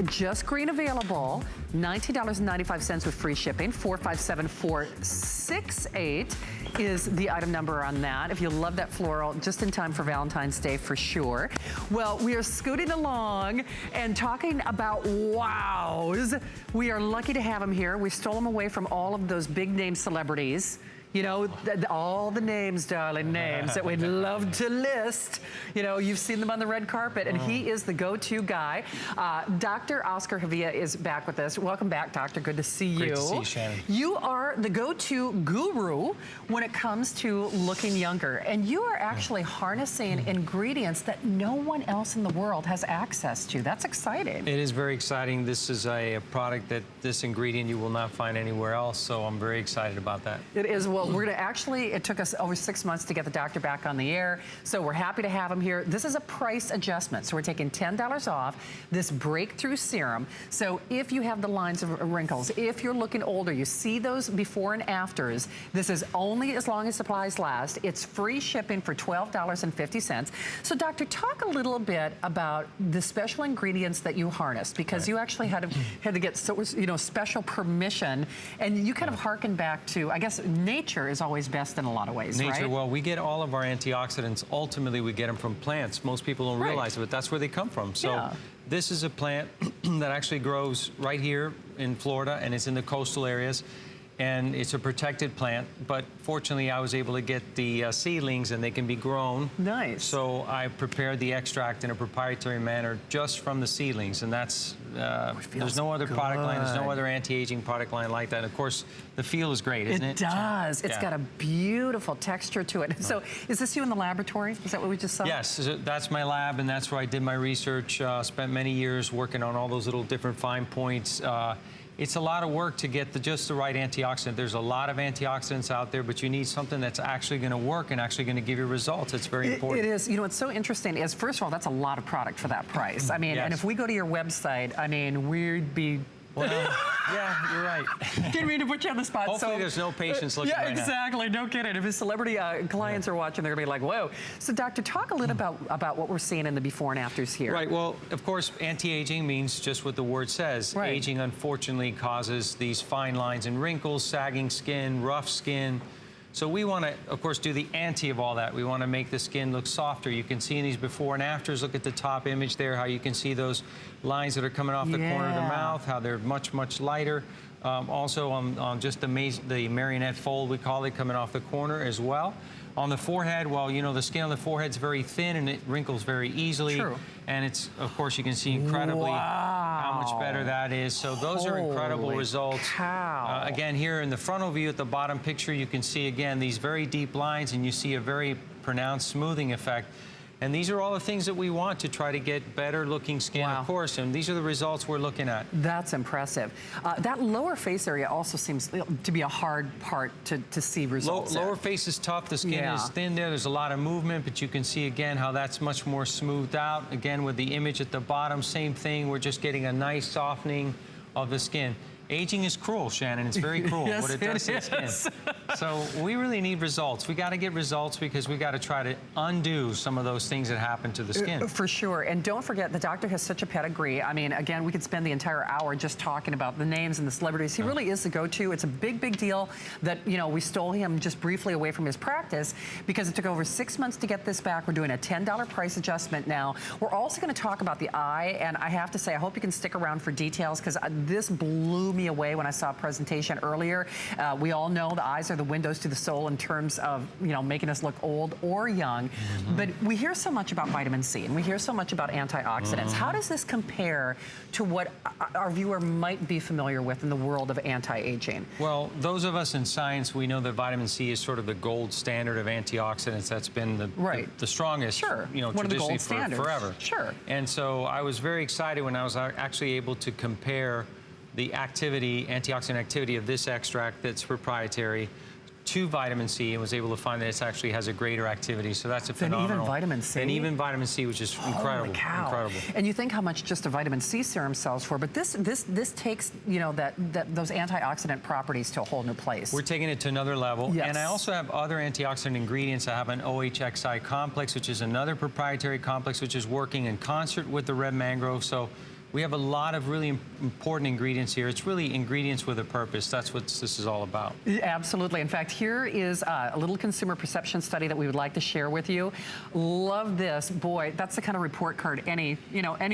just green available, $19.95 with free shipping. 457468 is the item number on that. If you love that floral, just in time for Valentine's Day for sure. Well, we are scooting along and talking about wows. We are lucky to have them here. We stole them away from all of those big name celebrities. You know, all the names, darling, names that we'd love to list. You know, you've seen them on the red carpet, and he is the go-to guy. Dr. Oscar Javilla is back with us. Welcome back, Doctor. Good to see you. Great to see you, Shannon. You are the go-to guru when it comes to looking younger, and you are actually harnessing ingredients that no one else in the world has access to. That's exciting. It is very exciting. This is a product that this ingredient you will not find anywhere else, so I'm very excited about that. It is. Well, we're going to actually, it took us over 6 months to get the doctor back on the air, so we're happy to have him here. This is a price adjustment, so we're taking $10 off this breakthrough serum. So if you have the lines of wrinkles, if you're looking older, you see those before and afters, this is only as long as supplies last. It's free shipping for $12.50. So doctor, talk a little bit about the special ingredients that you harnessed, because you actually had to get special permission, and you kind of harken back to, I guess, nature is always best in a lot of ways, Nature, right? well, we get all of our antioxidants, ultimately we get them from plants. Most people don't realize it, but that's where they come from. So this is a plant that actually grows right here in Florida, and it's in the coastal areas. And it's a protected plant, but fortunately I was able to get the seedlings, and they can be grown. Nice. So I prepared the extract in a proprietary manner just from the seedlings, and that's, there's no other product line, there's no other anti-aging product line like that. And of course, the feel is great, isn't it? It does. It's got a beautiful texture to it. So is this you in the laboratory? Is that what we just saw? Yes, that's my lab, and that's where I did my research, spent many years working on all those little different fine points. It's a lot of work to get just the right antioxidant. There's a lot of antioxidants out there, but you need something that's actually going to work and actually going to give you results. It's very important. It is. You know, what's so interesting is, first of all, that's a lot of product for that price. I mean, and if we go to your website, I mean, we'd be... Well, yeah, you're right. Didn't mean to put you on the spot. Hopefully there's no patients looking right now. Exactly. No kidding. If his celebrity clients are watching, they're going to be like, whoa. So, doctor, talk a little about what we're seeing in the before and afters here. Right. Well, of course, anti-aging means just what the word says. Right. Aging, unfortunately, causes these fine lines and wrinkles, sagging skin, rough skin. So we want to, of course, do the anti of all that. We want to make the skin look softer. You can see in these before and afters, look at the top image there, how you can see those lines that are coming off the corner of the mouth, how they're much, much lighter. Also on just the marionette fold, we call it, coming off the corner as well. On the forehead, well, you know, the skin on the forehead's very thin and it wrinkles very easily. True. And it's, of course, you can see incredibly how much better that is. So those are incredible results. Again, here in the frontal view at the bottom picture, you can see, again, these very deep lines, and you see a very pronounced smoothing effect. And these are all the things that we want to try to get better looking skin, of course, and these are the results we're looking at. That's impressive. That lower face area also seems to be a hard part to see results. Lower face is tough, the skin is thin there, there's a lot of movement, but you can see again how that's much more smoothed out. Again, with the image at the bottom, same thing, we're just getting a nice softening of the skin. Aging is cruel, Shannon. It's very cruel what it does to the skin. So we really need results. We got to get results because we got to try to undo some of those things that happen to the skin. For sure. And don't forget, the doctor has such a pedigree. I mean, again, we could spend the entire hour just talking about the names and the celebrities. He really is the go-to. It's a big, big deal that, you know, we stole him just briefly away from his practice because it took over 6 months to get this back. We're doing a $10 price adjustment now. We're also going to talk about the eye, and I have to say, I hope you can stick around for details because this blew me away when I saw a presentation earlier. We all know the eyes are the windows to the soul in terms of, you know, making us look old or young. But we hear so much about vitamin C and we hear so much about antioxidants. How does this compare to what our viewer might be familiar with in the world of anti-aging? Well, those of us in science, we know that vitamin C is sort of the gold standard of antioxidants. That's been the strongest, you know, traditionally for forever. And so I was very excited when I was actually able to compare the activity, antioxidant activity of this extract that's proprietary to vitamin C and was able to find that it actually has a greater activity. So that's a phenomenal. Than even vitamin C? Than even vitamin C, which is incredible. Holy cow. Incredible. And you think how much just a vitamin C serum sells for, but this takes, you know, those antioxidant properties to a whole new place. We're taking it to another level. Yes. And I also have other antioxidant ingredients. I have an OHXI complex, which is another proprietary complex, which is working in concert with the red mangrove. So we have a lot of really important ingredients here. It's really ingredients with a purpose. That's what this is all about. Absolutely. In fact, here is a little consumer perception study that we would like to share with you. Love this. Boy, that's the kind of report card any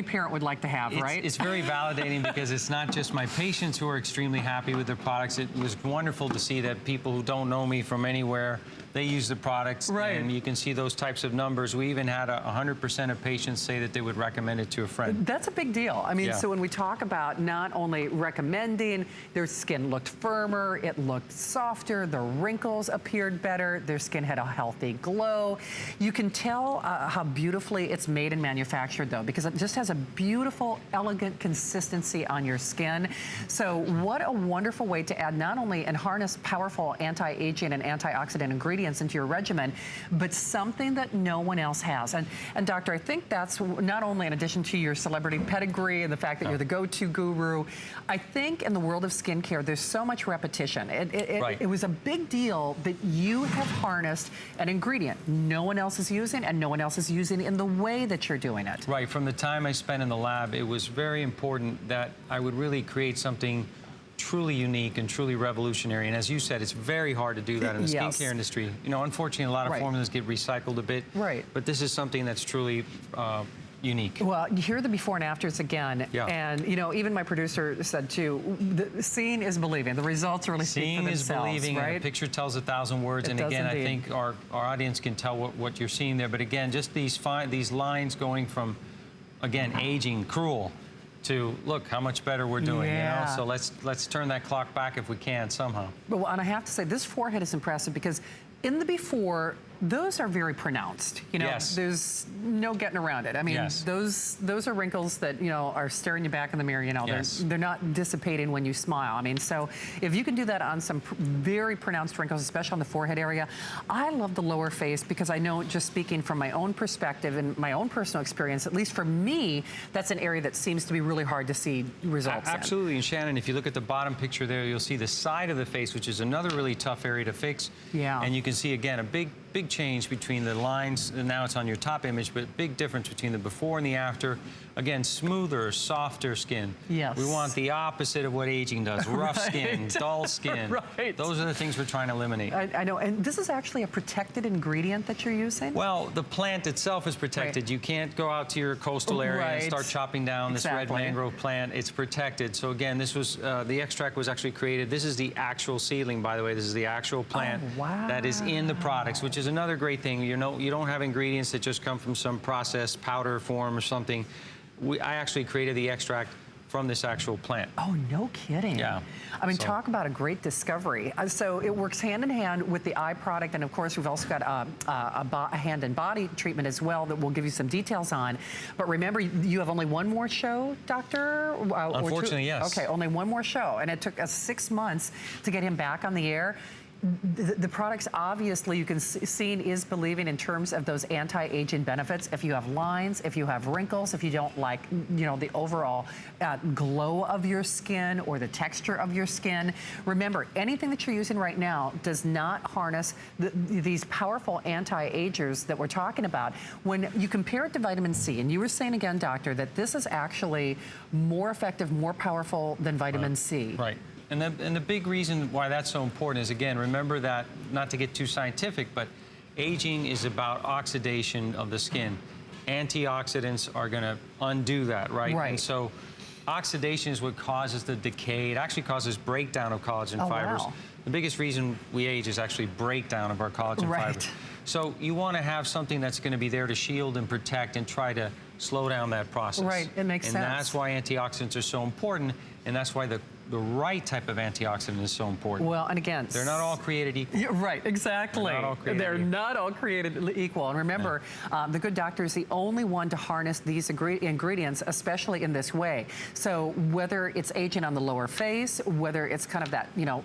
parent would like to have, right? It's very validating because it's not just my patients who are extremely happy with their products. It was wonderful to see that people who don't know me from anywhere, they use the products, right. And you can see those types of numbers. We even had 100% of patients say that they would recommend it to a friend. That's a big deal. I mean, yeah. So when we talk about not only recommending, their skin looked firmer, it looked softer, the wrinkles appeared better, their skin had a healthy glow. You can tell how beautifully it's made and manufactured, though, because it just has a beautiful, elegant consistency on your skin. So what a wonderful way to add not only and harness powerful anti-aging and antioxidant ingredients into your regimen, but something that no one else has. And doctor, I think that's not only in addition to your celebrity pedigree and the fact that you're the go-to guru, I think in the world of skincare, there's so much repetition. It was a big deal that you have harnessed an ingredient no one else is using and no one else is using in the way that you're doing it. Right, from the time I spent in the lab, it was very important that I would really create something truly unique and truly revolutionary. And as you said, it's very hard to do that in the skincare industry. You know, unfortunately, a lot of formulas get recycled a bit. Right. But this is something that's truly unique. Well, you hear the before and afters again. Yeah. And, you know, even my producer said, too, seeing is believing. The results really speak for themselves, Seeing is believing, right? and a picture tells 1,000 words. And again, I think our audience can tell what you're seeing there. But again, just these lines going from, again, aging, cruel, to look how much better we're doing, you know? So let's turn that clock back if we can somehow. Well, and I have to say, this forehead is impressive because in the before, those are very pronounced. You know, there's no getting around it. I mean, those are wrinkles that, you know, are staring you back in the mirror. You know, they're not dissipating when you smile. I mean, so if you can do that on some very pronounced wrinkles, especially on the forehead area, I love the lower face because I know, just speaking from my own perspective and my own personal experience, at least for me, that's an area that seems to be really hard to see results in. Absolutely, and Shannon, if you look at the bottom picture there, you'll see the side of the face, which is another really tough area to fix. Yeah. And you can see, again, a big change between the lines, and now it's on your top image, but big difference between the before and the after. Again, smoother, softer skin. Yes. We want the opposite of what aging does. Rough skin, dull skin. Right. Those are the things we're trying to eliminate. I know, and this is actually a protected ingredient that you're using? Well, the plant itself is protected. You can't go out to your coastal area and start chopping down this red mangrove plant. It's protected. So again, this was, the extract was actually created. This is the actual seedling, by the way. This is the actual plant that is in the products, which is another great thing. You know, you don't have ingredients that just come from some processed powder form or something. I actually created the extract from this actual plant. Oh, no kidding. Yeah. I mean, talk about a great discovery. So it works hand in hand with the eye product, and of course, we've also got a hand and body treatment as well that we'll give you some details on. But remember, you have only one more show, Doctor? Unfortunately, yes. Okay, only one more show, and it took us 6 months to get him back on the air. The products, obviously, you can see is believing in terms of those anti-aging benefits. If you have lines, if you have wrinkles, if you don't like, you know, the overall glow of your skin or the texture of your skin, remember, anything that you're using right now does not harness these powerful anti-agers that we're talking about. When you compare it to vitamin C, and you were saying again, doctor, that this is actually more effective, more powerful than vitamin C. Right. And the big reason why that's so important is, again, remember that, not to get too scientific, but aging is about oxidation of the skin. Antioxidants are going to undo that, right? And so oxidation is what causes the decay. It actually causes breakdown of collagen fibers. Wow. The biggest reason we age is actually breakdown of our collagen fibers. So you want to have something that's going to be there to shield and protect and try to slow down that process. Right, it makes sense. And that's why antioxidants are so important, and that's why the right type of antioxidant is so important. Well, and again, they're not all created equal. Yeah, right, exactly. They're not all created equal. And remember, the good doctor is the only one to harness these ingredients, especially in this way. So whether it's aging on the lower face, whether it's kind of that, you know,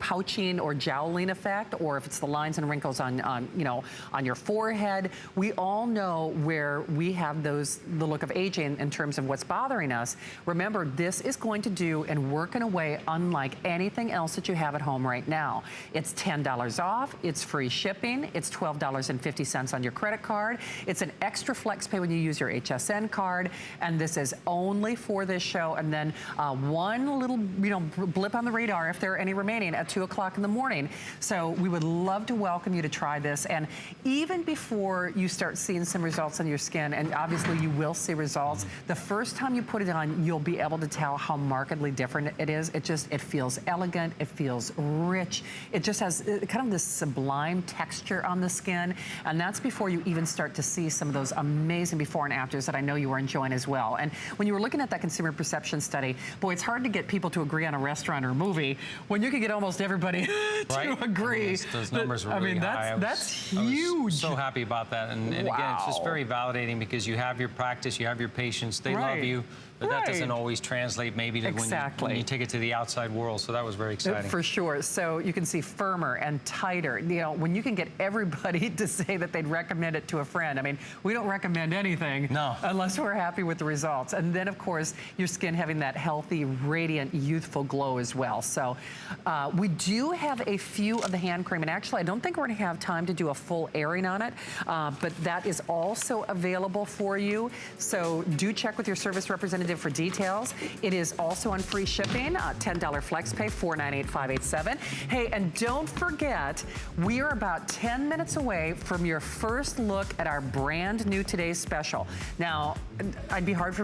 pouching or jowling effect, or if it's the lines and wrinkles on you know, on your forehead. We all know where we have the look of aging in terms of what's bothering us. Remember, this is going to do and work in a way unlike anything else that you have at home right now. It's $10 off, it's free shipping, it's $12.50 on your credit card. It's an extra flex pay when you use your HSN card, and this is only for this show. And then one little, you know, blip on the radar if there are any remaining at 2 o'clock in the morning. So we would love to welcome you to try this. And even before you start seeing some results on your skin, and obviously you will see results, the first time you put it on, you'll be able to tell how markedly different it is. It feels elegant, it feels rich, it just has kind of this sublime texture on the skin, and that's before you even start to see some of those amazing before and afters that I know you are enjoying as well. And when you were looking at that consumer perception study, boy, it's hard to get people to agree on a restaurant or a movie when you can get almost everybody to agree. Those numbers are really high. That's huge. I was so happy about that. And again, it's just very validating because you have your practice, you have your patients, they love you. But that doesn't always translate maybe to when you take it to the outside world. So that was very exciting. For sure. So you can see firmer and tighter. You know, when you can get everybody to say that they'd recommend it to a friend. I mean, we don't recommend anything unless we're happy with the results. And then, of course, your skin having that healthy, radiant, youthful glow as well. So we do have a few of the hand cream. And actually, I don't think we're going to have time to do a full airing on it. But that is also available for you. So do check with your service representative for details. It is also on free shipping, $10 flex pay, $498,587. Hey, and don't forget, we are about 10 minutes away from your first look at our brand new today's special. Now, I'd be hard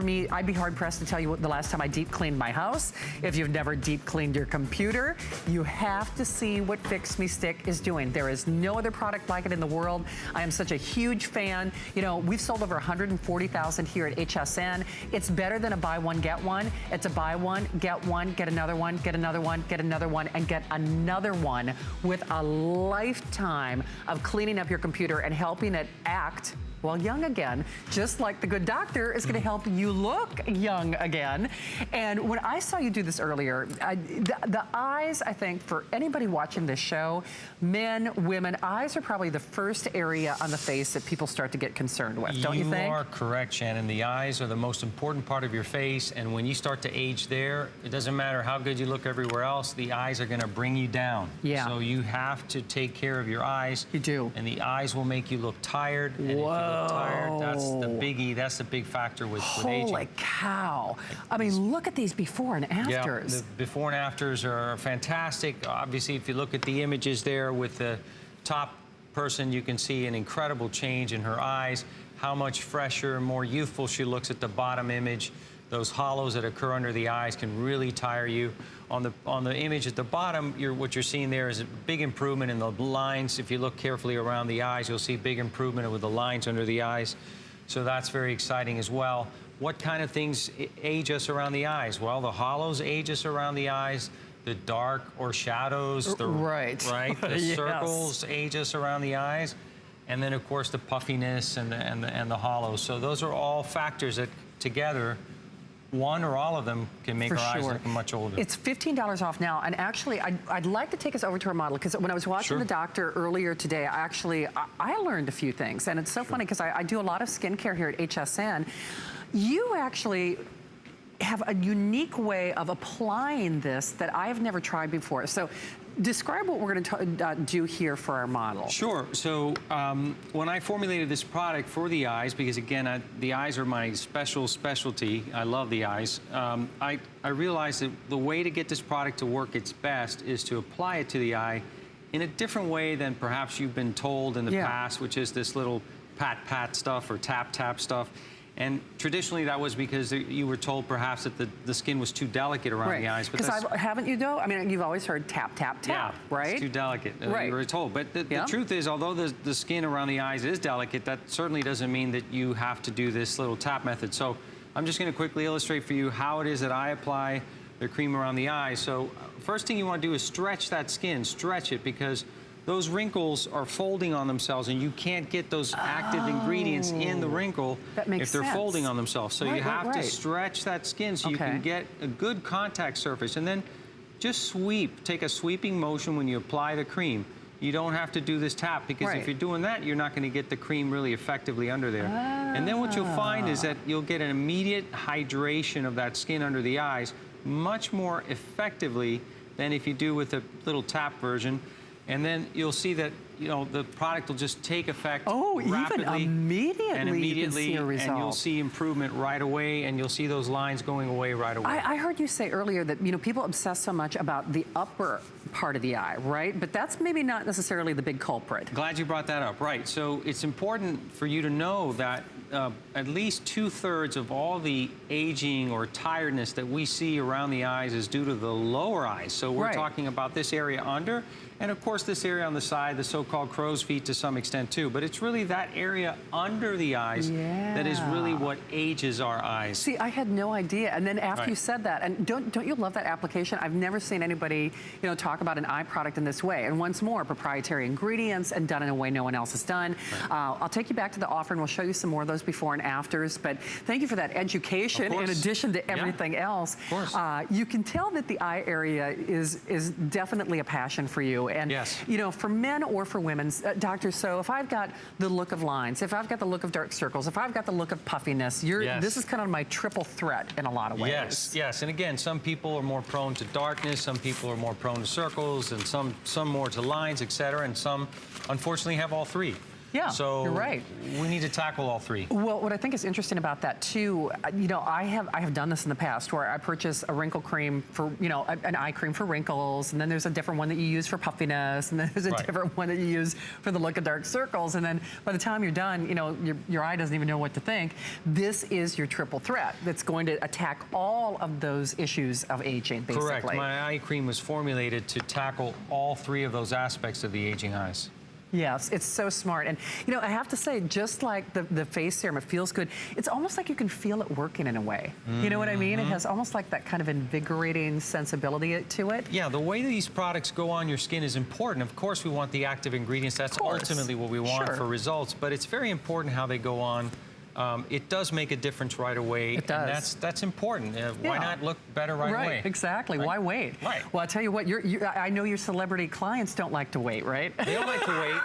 pressed to tell you the last time I deep cleaned my house. If you've never deep cleaned your computer, you have to see what Fix Me Stick is doing. There is no other product like it in the world. I am such a huge fan. You know, we've sold over 140,000 here at HSN. It's better than a buy one, get one. It's a buy one, get another one, get another one, get another one, and get another one with a lifetime of cleaning up your computer and helping it act well, young again, just like the good doctor is going to help you look young again. And when I saw you do this earlier, the eyes, I think, for anybody watching this show, men, women, eyes are probably the first area on the face that people start to get concerned with, don't you think? You are correct, Shannon. The eyes are the most important part of your face, and when you start to age there, it doesn't matter how good you look everywhere else, the eyes are going to bring you down. Yeah. So you have to take care of your eyes. You do. And the eyes will make you look tired. And if you look tired, that's the biggie. That's the big factor with aging. Holy cow. I mean, look at these before and afters. Yeah, the before and afters are fantastic. Obviously, if you look at the images there with the top person, you can see an incredible change in her eyes, how much fresher and more youthful she looks at the bottom image. Those hollows that occur under the eyes can really tire you. On the image at the bottom, what you're seeing there is a big improvement in the lines. If you look carefully around the eyes, you'll see big improvement with the lines under the eyes. So that's very exciting as well. What kind of things age us around the eyes? Well, the hollows age us around the eyes. The dark or shadows, the yes. circles age us around the eyes. And then, of course, the puffiness and the hollows. So those are all factors that together, one or all of them can make our eyes look much older. It's $15 off now, and actually, I'd like to take us over to our model, because when I was watching the doctor earlier today, I learned a few things, and it's so funny because I do a lot of skincare here at HSN. You actually have a unique way of applying this that I've never tried before. So describe what we're going to do here for our model. Sure. So when I formulated this product for the eyes, because again, the eyes are my specialty. I love the eyes. I realized that the way to get this product to work its best is to apply it to the eye in a different way than perhaps you've been told in the past, which is this little pat stuff or tap stuff. And traditionally, that was because you were told perhaps that the skin was too delicate around the eyes. Because haven't you, though? I mean, you've always heard tap, right? It's too delicate. You were told. But the truth is, although the skin around the eyes is delicate, that certainly doesn't mean that you have to do this little tap method. So I'm just going to quickly illustrate for you how it is that I apply the cream around the eyes. So first thing you want to do is stretch that skin. Stretch it, because those wrinkles are folding on themselves, and you can't get those active ingredients in the wrinkle if they're folding on themselves. So you have to stretch that skin so you can get a good contact surface. And then just sweep, take a sweeping motion when you apply the cream. You don't have to do this tap, because if you're doing that, you're not going to get the cream really effectively under there. And then what you'll find is that you'll get an immediate hydration of that skin under the eyes much more effectively than if you do with the little tap version. And then you'll see that, you know, the product will just take effect rapidly. Even immediately, and you can see a result. and you'll see improvement right away, and you'll see those lines going away right away. I heard you say earlier that, you know, people obsess so much about the upper part of the eye, right? But that's maybe not necessarily the big culprit. Glad you brought that up, right. So it's important for you to know that at least 2/3 of all the aging or tiredness that we see around the eyes is due to the lower eyes. So we're talking about this area under, and of course this area on the side, the so-called crow's feet to some extent too. But it's really that area under the eyes that is really what ages our eyes. See, I had no idea. And then after you said that, and don't you love that application? I've never seen anybody, you know, talk about an eye product in this way. And once more, proprietary ingredients and done in a way no one else has done. I'll take you back to the offer and we'll show you some more of those before and afters. But thank you for that education in addition to everything else. You can tell that the eye area is definitely a passion for you. And, you know, for men or for women, doctor, so if I've got the look of lines, if I've got the look of dark circles, if I've got the look of puffiness, this is kind of my triple threat in a lot of ways. Yes. And again, some people are more prone to darkness, some people are more prone to circles, and some more to lines, etc. And some, unfortunately, have all three. Yeah, so you're right. We need to tackle all three. Well, what I think is interesting about that too, you know, I have done this in the past where I purchase a wrinkle cream for, you know, an eye cream for wrinkles, and then there's a different one that you use for puffiness, and then there's a different one that you use for the look of dark circles, and then by the time you're done, you know, your eye doesn't even know what to think. This is your triple threat that's going to attack all of those issues of aging, basically. Correct. My eye cream was formulated to tackle all three of those aspects of the aging eyes. Yes, it's so smart. And, you know, I have to say, just like the face serum, it feels good. It's almost like you can feel it working in a way. You know what I mean? It has almost like that kind of invigorating sensibility to it. Yeah, the way these products go on your skin is important. Of course, we want the active ingredients. That's ultimately what we want for results. But it's very important how they go on. It does make a difference right away. It does. And that's important. Why not look better right away? Exactly. Why wait? Well, I tell you what, I know your celebrity clients don't like to wait, right? They don't like to wait.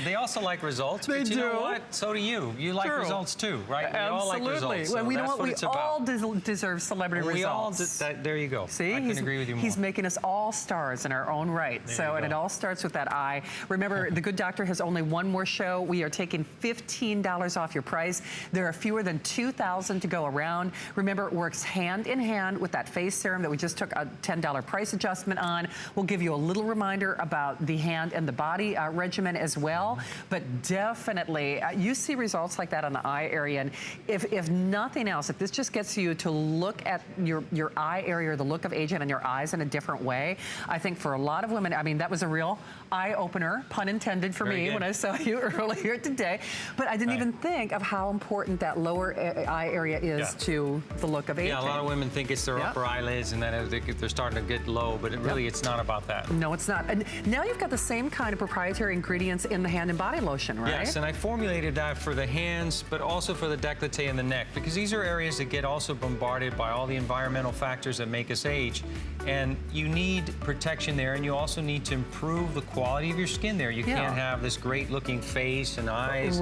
They also like results. But you know what? So do you. You like results too, right? We all like results. Well, we know what we all deserve celebrity results. There you go. See, I can agree with you more. He's making us all stars in our own right. And it all starts with that eye. Remember, The Good Doctor has only one more show. We are taking $15 off your price. There are fewer than 2,000 to go around. Remember, it works hand in hand with that face serum that we just took a $10 price adjustment on. We'll give you a little reminder about the hand and the body regimen as well. But definitely, you see results like that on the eye area. And if nothing else, if this just gets you to look at your eye area or the look of aging on your eyes in a different way, I think for a lot of women, I mean, that was a real eye opener, pun intended, for me when I saw you earlier today. But I didn't even think of how important that lower eye area is to the look of aging. Yeah, a lot of women think it's their upper eyelids and then they're starting to get low, but really it's not about that. No, it's not. And now you've got the same kind of proprietary ingredients in the hand and body lotion, right? Yes, and I formulated that for the hands, but also for the décolleté and the neck, because these are areas that get also bombarded by all the environmental factors that make us age. And you need protection there, and you also need to improve the quality of your skin there. You can't have this great looking face and eyes,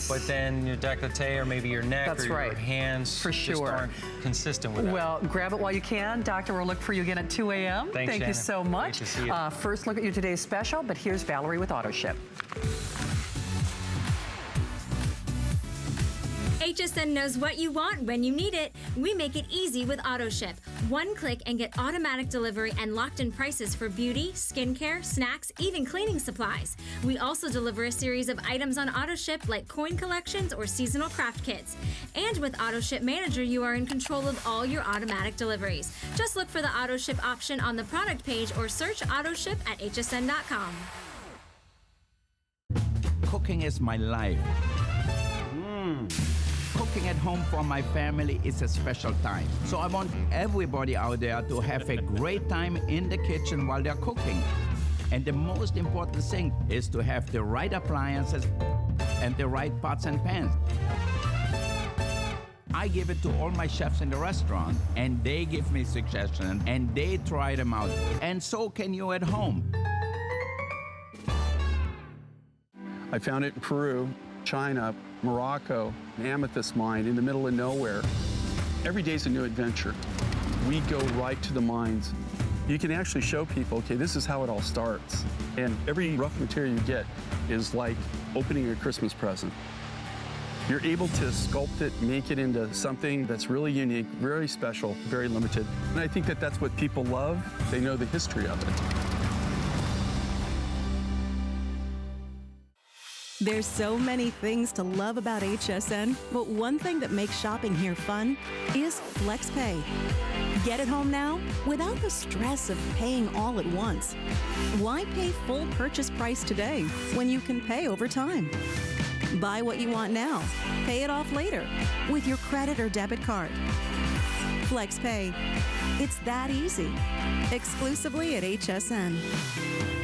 but then your décolleté or maybe your neck or your hands just aren't consistent with that. Well, grab it while you can. Doctor, we'll look for you again at 2 a.m. Thanks, Thank you so much. Great to see you. First look at your today's special, but here's Valerie with AutoShip. HSN knows what you want when you need it. We make it easy with AutoShip. One click and get automatic delivery and locked-in prices for beauty, skincare, snacks, even cleaning supplies. We also deliver a series of items on AutoShip like coin collections or seasonal craft kits. And with AutoShip Manager, you are in control of all your automatic deliveries. Just look for the AutoShip option on the product page or search AutoShip at hsn.com. Cooking is my life. Cooking at home for my family is a special time. So I want everybody out there to have a great time in the kitchen while they're cooking. And the most important thing is to have the right appliances and the right pots and pans. I give it to all my chefs in the restaurant, and they give me suggestions, and they try them out. And so can you at home. I found it in Peru, China, Morocco, an amethyst mine in the middle of nowhere. Every day's a new adventure. We go right to the mines. You can actually show people, okay, this is how it all starts. And every rough material you get is like opening a Christmas present. You're able to sculpt it, make it into something that's really unique, very special, very limited. And I think that that's what people love. They know the history of it. There's so many things to love about HSN, but one thing that makes shopping here fun is FlexPay. Get it home now without the stress of paying all at once. Why pay full purchase price today when you can pay over time? Buy what you want now, pay it off later with your credit or debit card. FlexPay. It's that easy. Exclusively at HSN.